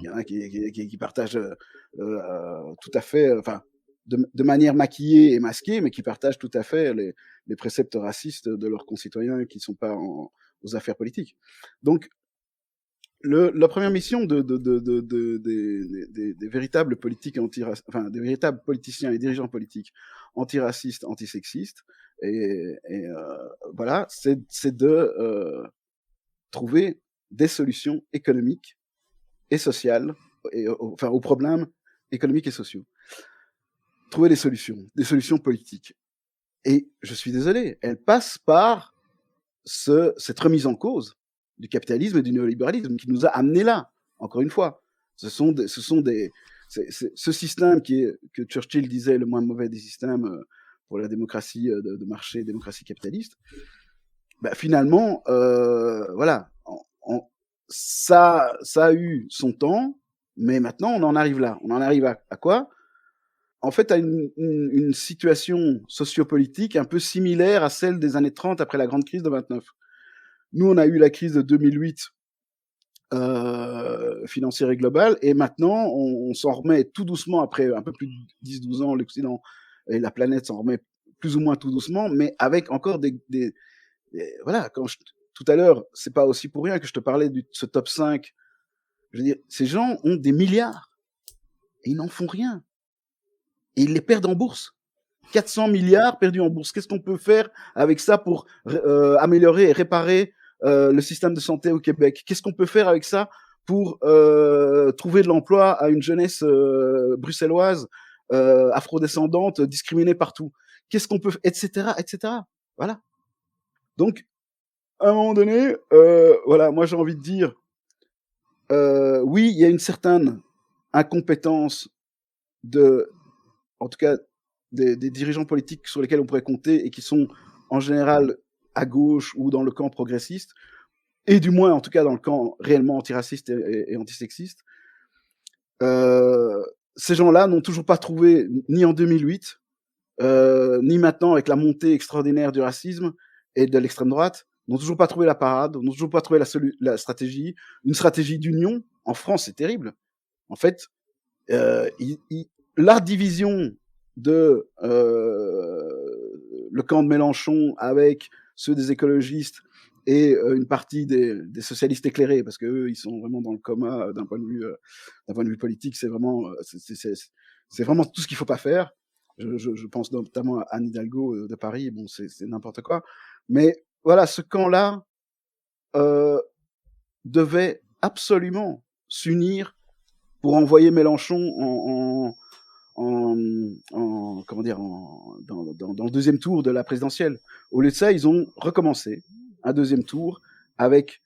il y en a qui partagent tout à fait, enfin, de manière maquillée et masquée, mais qui partagent tout à fait les préceptes racistes de leurs concitoyens qui ne sont pas aux affaires politiques. Donc, la première mission des véritables politiques enfin, des véritables politiciens et dirigeants politiques antiracistes, antisexistes, voilà, c'est de trouver des solutions économiques et sociales, enfin aux problèmes économiques et sociaux. Trouver des solutions politiques. Et je suis désolé, elles passent par cette remise en cause du capitalisme et du néolibéralisme qui nous a amenés là, encore une fois. Ce système que Churchill disait le moins mauvais des systèmes pour la démocratie de marché, démocratie capitaliste, bah, finalement, voilà, ça a eu son temps, mais maintenant on en arrive là. On en arrive à quoi? En fait, à une situation sociopolitique un peu similaire à celle des années 30 après la grande crise de 29. Nous, on a eu la crise de 2008 financière et globale, et maintenant, on s'en remet tout doucement après un peu plus de 10-12 ans, l'Occident et la planète s'en remet plus ou moins tout doucement, mais avec encore voilà, tout à l'heure, c'est pas aussi pour rien que je te parlais de ce top 5. Je veux dire, ces gens ont des milliards et ils n'en font rien. Et ils les perdent en bourse. 400 milliards perdus en bourse. Qu'est-ce qu'on peut faire avec ça pour améliorer et réparer le système de santé au Québec? Qu'est-ce qu'on peut faire avec ça pour trouver de l'emploi à une jeunesse bruxelloise afrodescendante discriminée partout? Qu'est-ce qu'on peut, etc., etc. Voilà. Donc, à un moment donné, voilà, moi j'ai envie de dire, oui, il y a une certaine incompétence en tout cas, des dirigeants politiques sur lesquels on pourrait compter et qui sont en général à gauche ou dans le camp progressiste, et du moins en tout cas dans le camp réellement antiraciste et antisexiste. Ces gens-là n'ont toujours pas trouvé, ni en 2008, ni maintenant avec la montée extraordinaire du racisme et de l'extrême droite, n'ont toujours pas trouvé la parade, n'ont toujours pas trouvé la stratégie, une stratégie d'union. En France, c'est terrible. En fait, la division de le camp de Mélenchon avec ceux des écologistes et une partie des socialistes éclairés, parce qu'eux, ils sont vraiment dans le coma d'un point de vue politique. C'est vraiment tout ce qu'il ne faut pas faire. Je pense notamment à Anne Hidalgo de Paris. Bon, c'est n'importe quoi. Mais voilà, ce camp-là devait absolument s'unir pour envoyer Mélenchon comment dire, dans le deuxième tour de la présidentielle. Au lieu de ça, ils ont recommencé un deuxième tour avec,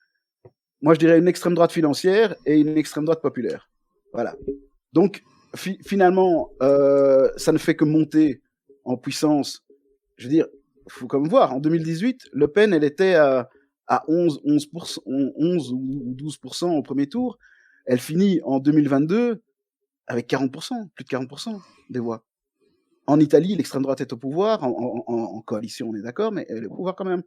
moi je dirais, une extrême droite financière et une extrême droite populaire. Voilà. Donc, finalement, ça ne fait que monter en puissance. Je veux dire, il faut quand même voir, en 2018, Le Pen, elle était à 11 ou 12% au premier tour. Elle finit en 2022 avec 40%, plus de 40% des voix. En Italie, l'extrême droite est au pouvoir, en coalition, on est d'accord, mais elle est au pouvoir quand même.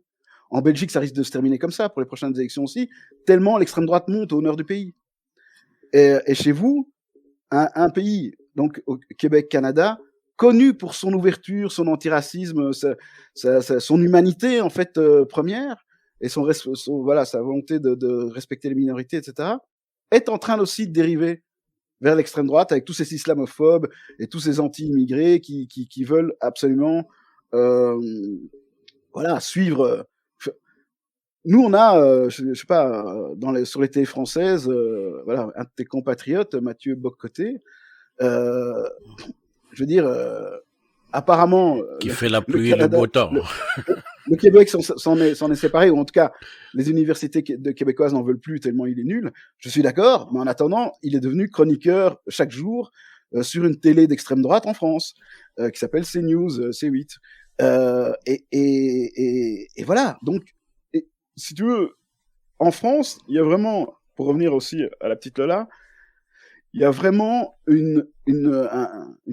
En Belgique, ça risque de se terminer comme ça pour les prochaines élections aussi, tellement l'extrême droite monte au nord du pays. Et chez vous, un pays, donc au Québec, Canada, connu pour son ouverture, son antiracisme, son humanité en fait première, et sa volonté de respecter les minorités, etc., est en train aussi de dériver vers l'extrême droite avec tous ces islamophobes et tous ces anti-immigrés qui veulent absolument suivre. Nous, on a, je sais pas, sur les télés françaises, voilà, un de tes compatriotes, Mathieu Bock-Côté, je veux dire, apparemment, qui fait la pluie et le beau temps. Le Québec s'en est séparé, ou en tout cas, les universités québécoises n'en veulent plus tellement il est nul. Je suis d'accord, mais en attendant, il est devenu chroniqueur chaque jour sur une télé d'extrême droite en France, qui s'appelle CNews, C8. Et voilà. Donc, si tu veux, en France, il y a vraiment, pour revenir aussi à la petite Lola, il y a vraiment une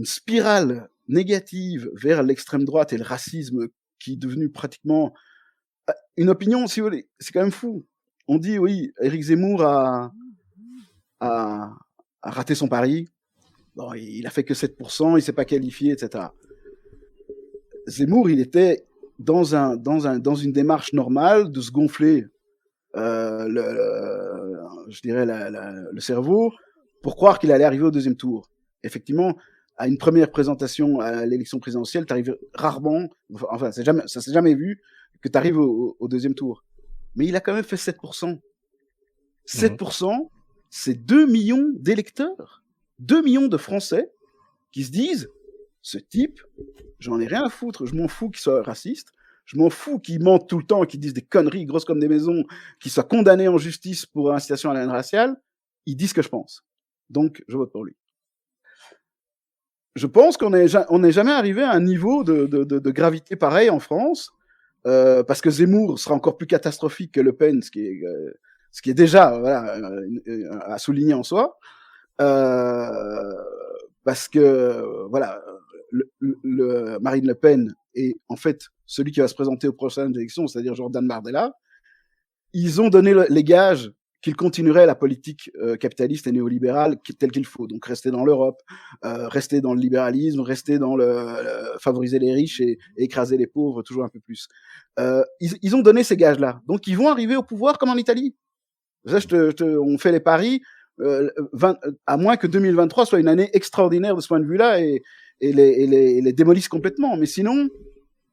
spirale négative vers l'extrême droite et le racisme qui est devenu pratiquement une opinion, si vous voulez. C'est quand même fou. On dit, oui, Éric Zemmour a raté son pari. Bon, il a fait que 7%, il ne s'est pas qualifié, etc. Zemmour, il était dans une démarche normale de se gonfler je dirais le cerveau pour croire qu'il allait arriver au deuxième tour. Effectivement, à une première présentation à l'élection présidentielle, tu arrives rarement, enfin, ça s'est jamais vu que tu arrives au deuxième tour. Mais il a quand même fait 7%. 7%, c'est 2 millions d'électeurs. 2 millions de Français qui se disent, ce type, j'en ai rien à foutre, je m'en fous qu'il soit raciste, je m'en fous qu'il mente tout le temps, qu'il dise des conneries grosses comme des maisons, qu'il soit condamné en justice pour incitation à la haine raciale, il dit ce que je pense. Donc, je vote pour lui. Je pense qu'on n'est jamais arrivé à un niveau de gravité pareil en France, parce que Zemmour sera encore plus catastrophique que Le Pen, ce qui est déjà à souligner en soi, parce que voilà, Marine Le Pen est en fait celui qui va se présenter aux prochaines élections, c'est-à-dire Jordan Bardella. Ils ont donné les gages qu'ils continueraient la politique capitaliste et néolibérale telle qu'il faut. Donc rester dans l'Europe, rester dans le libéralisme, rester dans favoriser les riches et écraser les pauvres toujours un peu plus. Ils ont donné ces gages-là. Donc ils vont arriver au pouvoir comme en Italie. Ça, on fait les paris, à moins que 2023 soit une année extraordinaire de ce point de vue-là, et et les démolissent complètement. Mais sinon,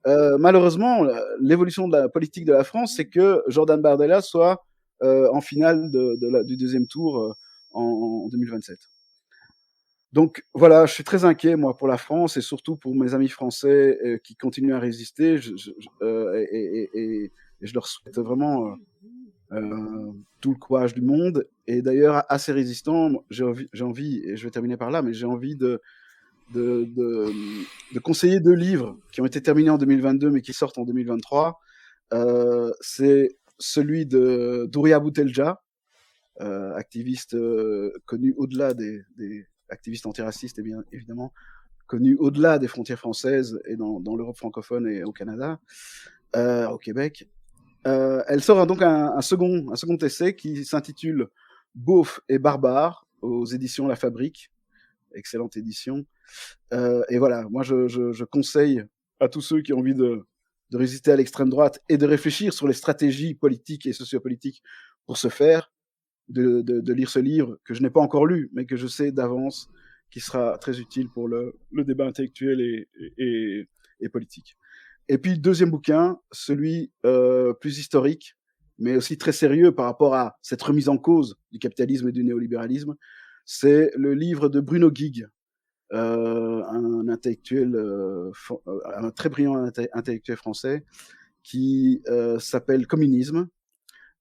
malheureusement, l'évolution de la politique de la France, c'est que Jordan Bardella soit en finale du deuxième tour en 2027. Donc voilà, je suis très inquiet, moi, pour la France et surtout pour mes amis français qui continuent à résister. Et je leur souhaite vraiment tout le courage du monde. Et d'ailleurs, à ces résistants, j'ai envie, et je vais terminer par là, mais j'ai envie de conseiller 2 livres qui ont été terminés en 2022, mais qui sortent en 2023. C'est celui de Douria Boutelja, activiste connu au-delà des activiste antiraciste, et bien évidemment, connu au-delà des frontières françaises et dans l'Europe francophone et au Canada, au Québec. Elle sort donc un second essai qui s'intitule Beauf et barbare aux éditions La Fabrique. Excellente édition. Et voilà, moi je conseille à tous ceux qui ont envie de résister à l'extrême droite et de réfléchir sur les stratégies politiques et sociopolitiques pour ce faire, de lire ce livre que je n'ai pas encore lu, mais que je sais d'avance qui sera très utile pour le débat intellectuel et politique. Et puis, deuxième bouquin, celui plus historique, mais aussi très sérieux par rapport à cette remise en cause du capitalisme et du néolibéralisme, c'est le livre de Bruno Gig, un intellectuel, un très brillant intellectuel français, qui s'appelle Communisme.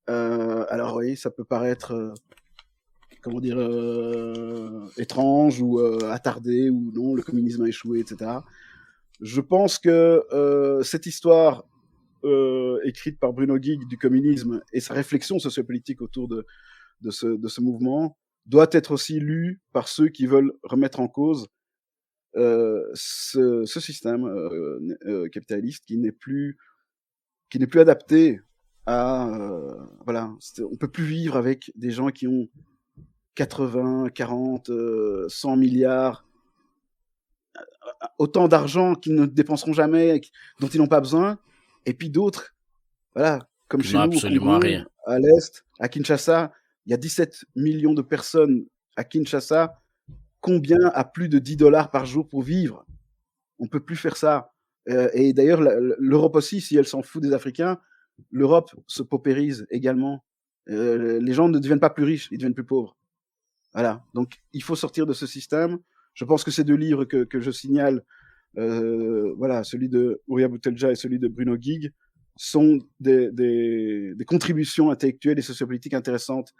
Alors oui, ça peut paraître, comment dire, étrange ou attardé, ou non, le communisme a échoué, etc. Je pense que cette histoire écrite par Bruno Gig du communisme et sa réflexion sociopolitique autour de ce mouvement doit être aussi lue par ceux qui veulent remettre en cause ce système capitaliste qui n'est plus adapté à voilà, on peut plus vivre avec des gens qui ont 80, 40, 100 milliards, autant d'argent qu'ils ne dépenseront jamais, dont ils n'ont pas besoin, et puis d'autres, voilà, comme chez nous au Congo, à l'Est, à Kinshasa, il y a 17 millions de personnes à Kinshasa. Combien a plus de $10 par jour pour vivre? On peut plus faire ça. Et d'ailleurs, l'Europe aussi, si elle s'en fout des Africains, l'Europe se paupérise également. Les gens ne deviennent pas plus riches, ils deviennent plus pauvres. Voilà. Donc, il faut sortir de ce système. Je pense que ces 2 livres que je signale, voilà, celui de Douria Boutelja et celui de Bruno Gig, sont des contributions intellectuelles et sociopolitiques intéressantes.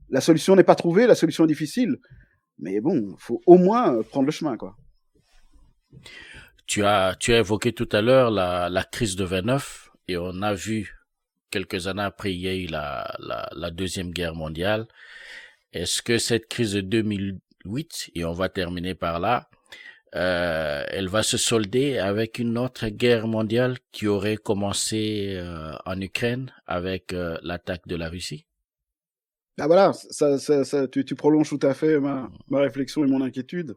La solution n'est pas trouvée, la solution est difficile, mais bon, il faut au moins prendre le chemin, quoi. Tu as évoqué tout à l'heure la crise de 29, et on a vu quelques années après, il y a eu la Deuxième Guerre mondiale. Est-ce que cette crise de 2008, et on va terminer par là, elle va se solder avec une autre guerre mondiale qui aurait commencé en Ukraine avec l'attaque de la Russie? Ah voilà, tu prolonges tout à fait ma réflexion et mon inquiétude.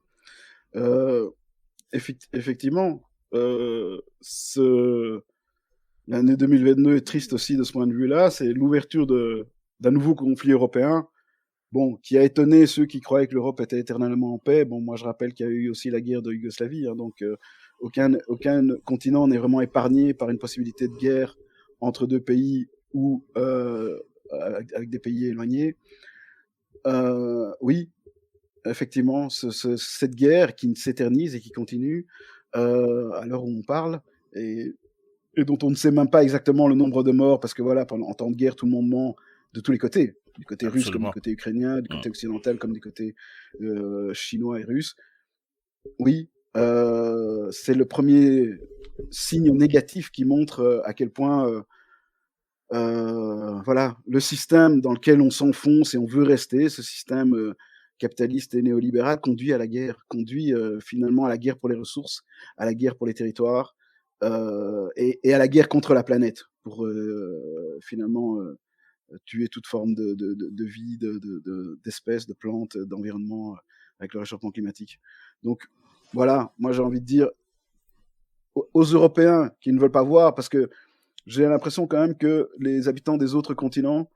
Effectivement, l'année 2022 est triste aussi de ce point de vue-là. C'est l'ouverture d'un nouveau conflit européen, bon, qui a étonné ceux qui croyaient que l'Europe était éternellement en paix. Bon, moi je rappelle qu'il y a eu aussi la guerre de Yougoslavie, hein, donc aucun continent n'est vraiment épargné par une possibilité de guerre entre 2 pays ou avec des pays éloignés. Oui, effectivement, cette guerre qui s'éternise et qui continue à l'heure où on parle, et dont on ne sait même pas exactement le nombre de morts, parce que voilà, en temps de guerre, tout le monde ment de tous les côtés, du côté russe comme du côté ukrainien, du côté occidental comme du côté chinois et russe. Oui, c'est le premier signe négatif qui montre à quel point voilà, le système dans lequel on s'enfonce et on veut rester, ce système capitaliste et néolibéral, conduit à la guerre, conduit finalement à la guerre pour les ressources, à la guerre pour les territoires, et à la guerre contre la planète, pour finalement tuer toute forme de vie, d'espèces, de plantes, d'environnement, avec le réchauffement climatique. Donc voilà, moi j'ai envie de dire aux Européens qui ne veulent pas voir, parce que j'ai l'impression quand même que les habitants des autres continents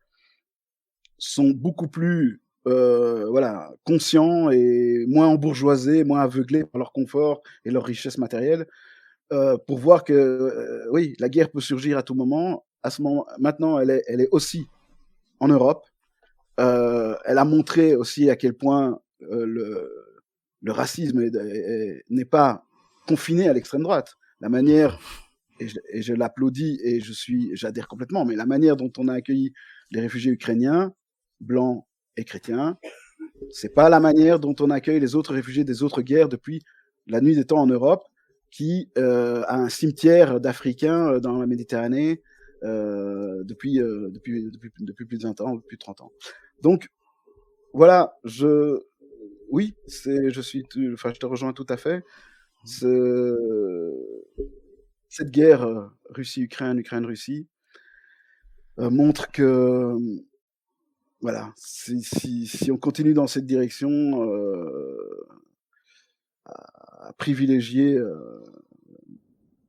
sont beaucoup plus voilà, conscients et moins embourgeoisés, moins aveuglés par leur confort et leur richesse matérielle, pour voir que, oui, la guerre peut surgir à tout moment. À ce moment maintenant, elle est aussi en Europe. Elle a montré aussi à quel point, le racisme n'est pas confiné à l'extrême droite. La manière, et je l'applaudis et j'adhère complètement, mais la manière dont on a accueilli les réfugiés ukrainiens, blancs et chrétiens, c'est pas la manière dont on accueille les autres réfugiés des autres guerres depuis la nuit des temps en Europe, qui a un cimetière d'Africains dans la Méditerranée depuis plus de 20 ans, plus de 30 ans. Donc voilà, oui, je te rejoins tout à fait. Cette guerre Russie-Ukraine, Ukraine-Russie montre que voilà, si on continue dans cette direction, à privilégier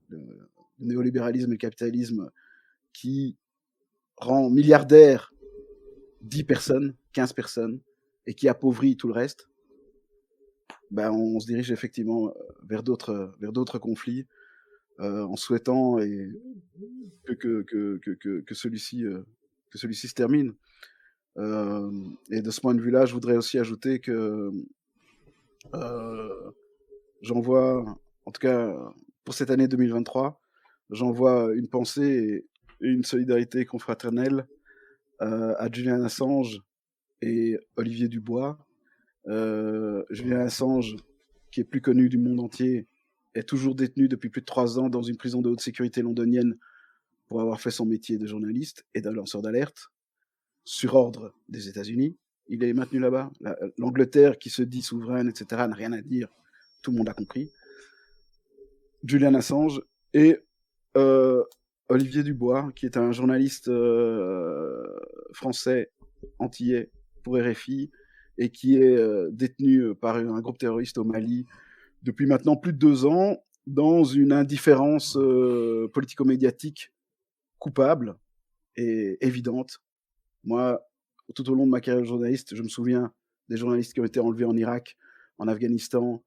le néolibéralisme et le capitalisme qui rend milliardaires 10 personnes, 15 personnes, et qui appauvrit tout le reste, ben on se dirige effectivement vers d'autres conflits, en souhaitant que celui-ci se termine. Et de ce point de vue-là, je voudrais aussi ajouter que j'envoie, en tout cas pour cette année 2023, j'envoie une pensée et une solidarité confraternelle à Julian Assange et Olivier Dubois. Julian Assange, qui est plus connu du monde entier, est toujours détenu depuis plus de 3 ans dans une prison de haute sécurité londonienne pour avoir fait son métier de journaliste et de lanceur d'alerte, sur ordre des États-Unis. Il est maintenu là-bas. L'Angleterre, qui se dit souveraine, etc., n'a rien à dire. Tout le monde a compris. Julian Assange et Olivier Dubois, qui est un journaliste français antillais pour RFI et qui est détenu par un groupe terroriste au Mali depuis maintenant plus de 2 ans dans une indifférence politico-médiatique coupable et évidente. Moi, tout au long de ma carrière de journaliste, je me souviens des journalistes qui ont été enlevés en Irak, en Afghanistan,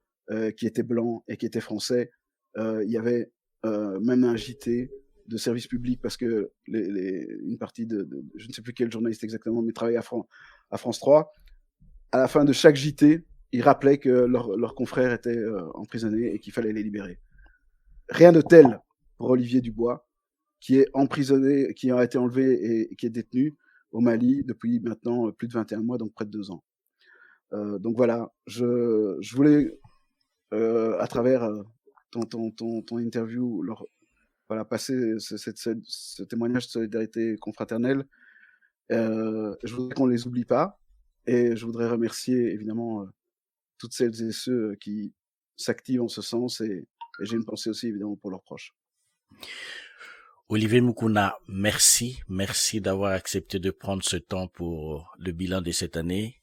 qui étaient blancs et qui étaient français. Il y avait même un JT de service public parce que une partie je ne sais plus quel journaliste exactement, mais travaillait à France 3. À la fin de chaque JT, ils rappelaient que leurs confrères étaient emprisonnés et qu'il fallait les libérer. Rien de tel pour Olivier Dubois, qui est emprisonné, qui a été enlevé et qui est détenu au Mali depuis maintenant plus de 21 mois, donc près de 2 ans. Donc voilà, je voulais, à travers ton interview, passer ce témoignage de solidarité confraternelle. Je voudrais qu'on ne les oublie pas, et je voudrais remercier évidemment toutes celles et ceux qui s'activent en ce sens, et j'ai une pensée aussi évidemment pour leurs proches. Olivier Mukuna, merci d'avoir accepté de prendre ce temps pour le bilan de cette année.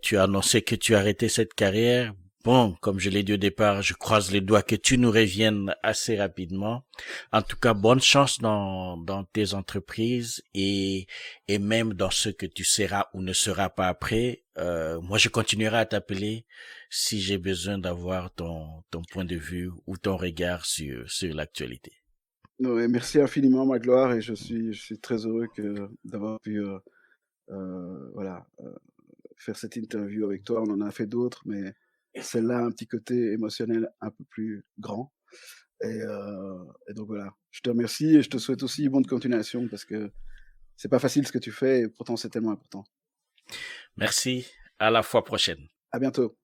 Tu as annoncé que tu arrêtais cette carrière. Bon, comme je l'ai dit au départ, je croise les doigts que tu nous reviennes assez rapidement. En tout cas, bonne chance dans tes entreprises et même dans ce que tu seras ou ne seras pas après. Moi, je continuerai à t'appeler si j'ai besoin d'avoir ton point de vue ou ton regard sur l'actualité. Ouais, merci infiniment, Magloire, et je suis très heureux d'avoir pu faire cette interview avec toi. On en a fait d'autres, mais celle-là a un petit côté émotionnel un peu plus grand. Et donc voilà, je te remercie et je te souhaite aussi bonne continuation, parce que c'est pas facile ce que tu fais et pourtant c'est tellement important. Merci, à la fois prochaine. À bientôt.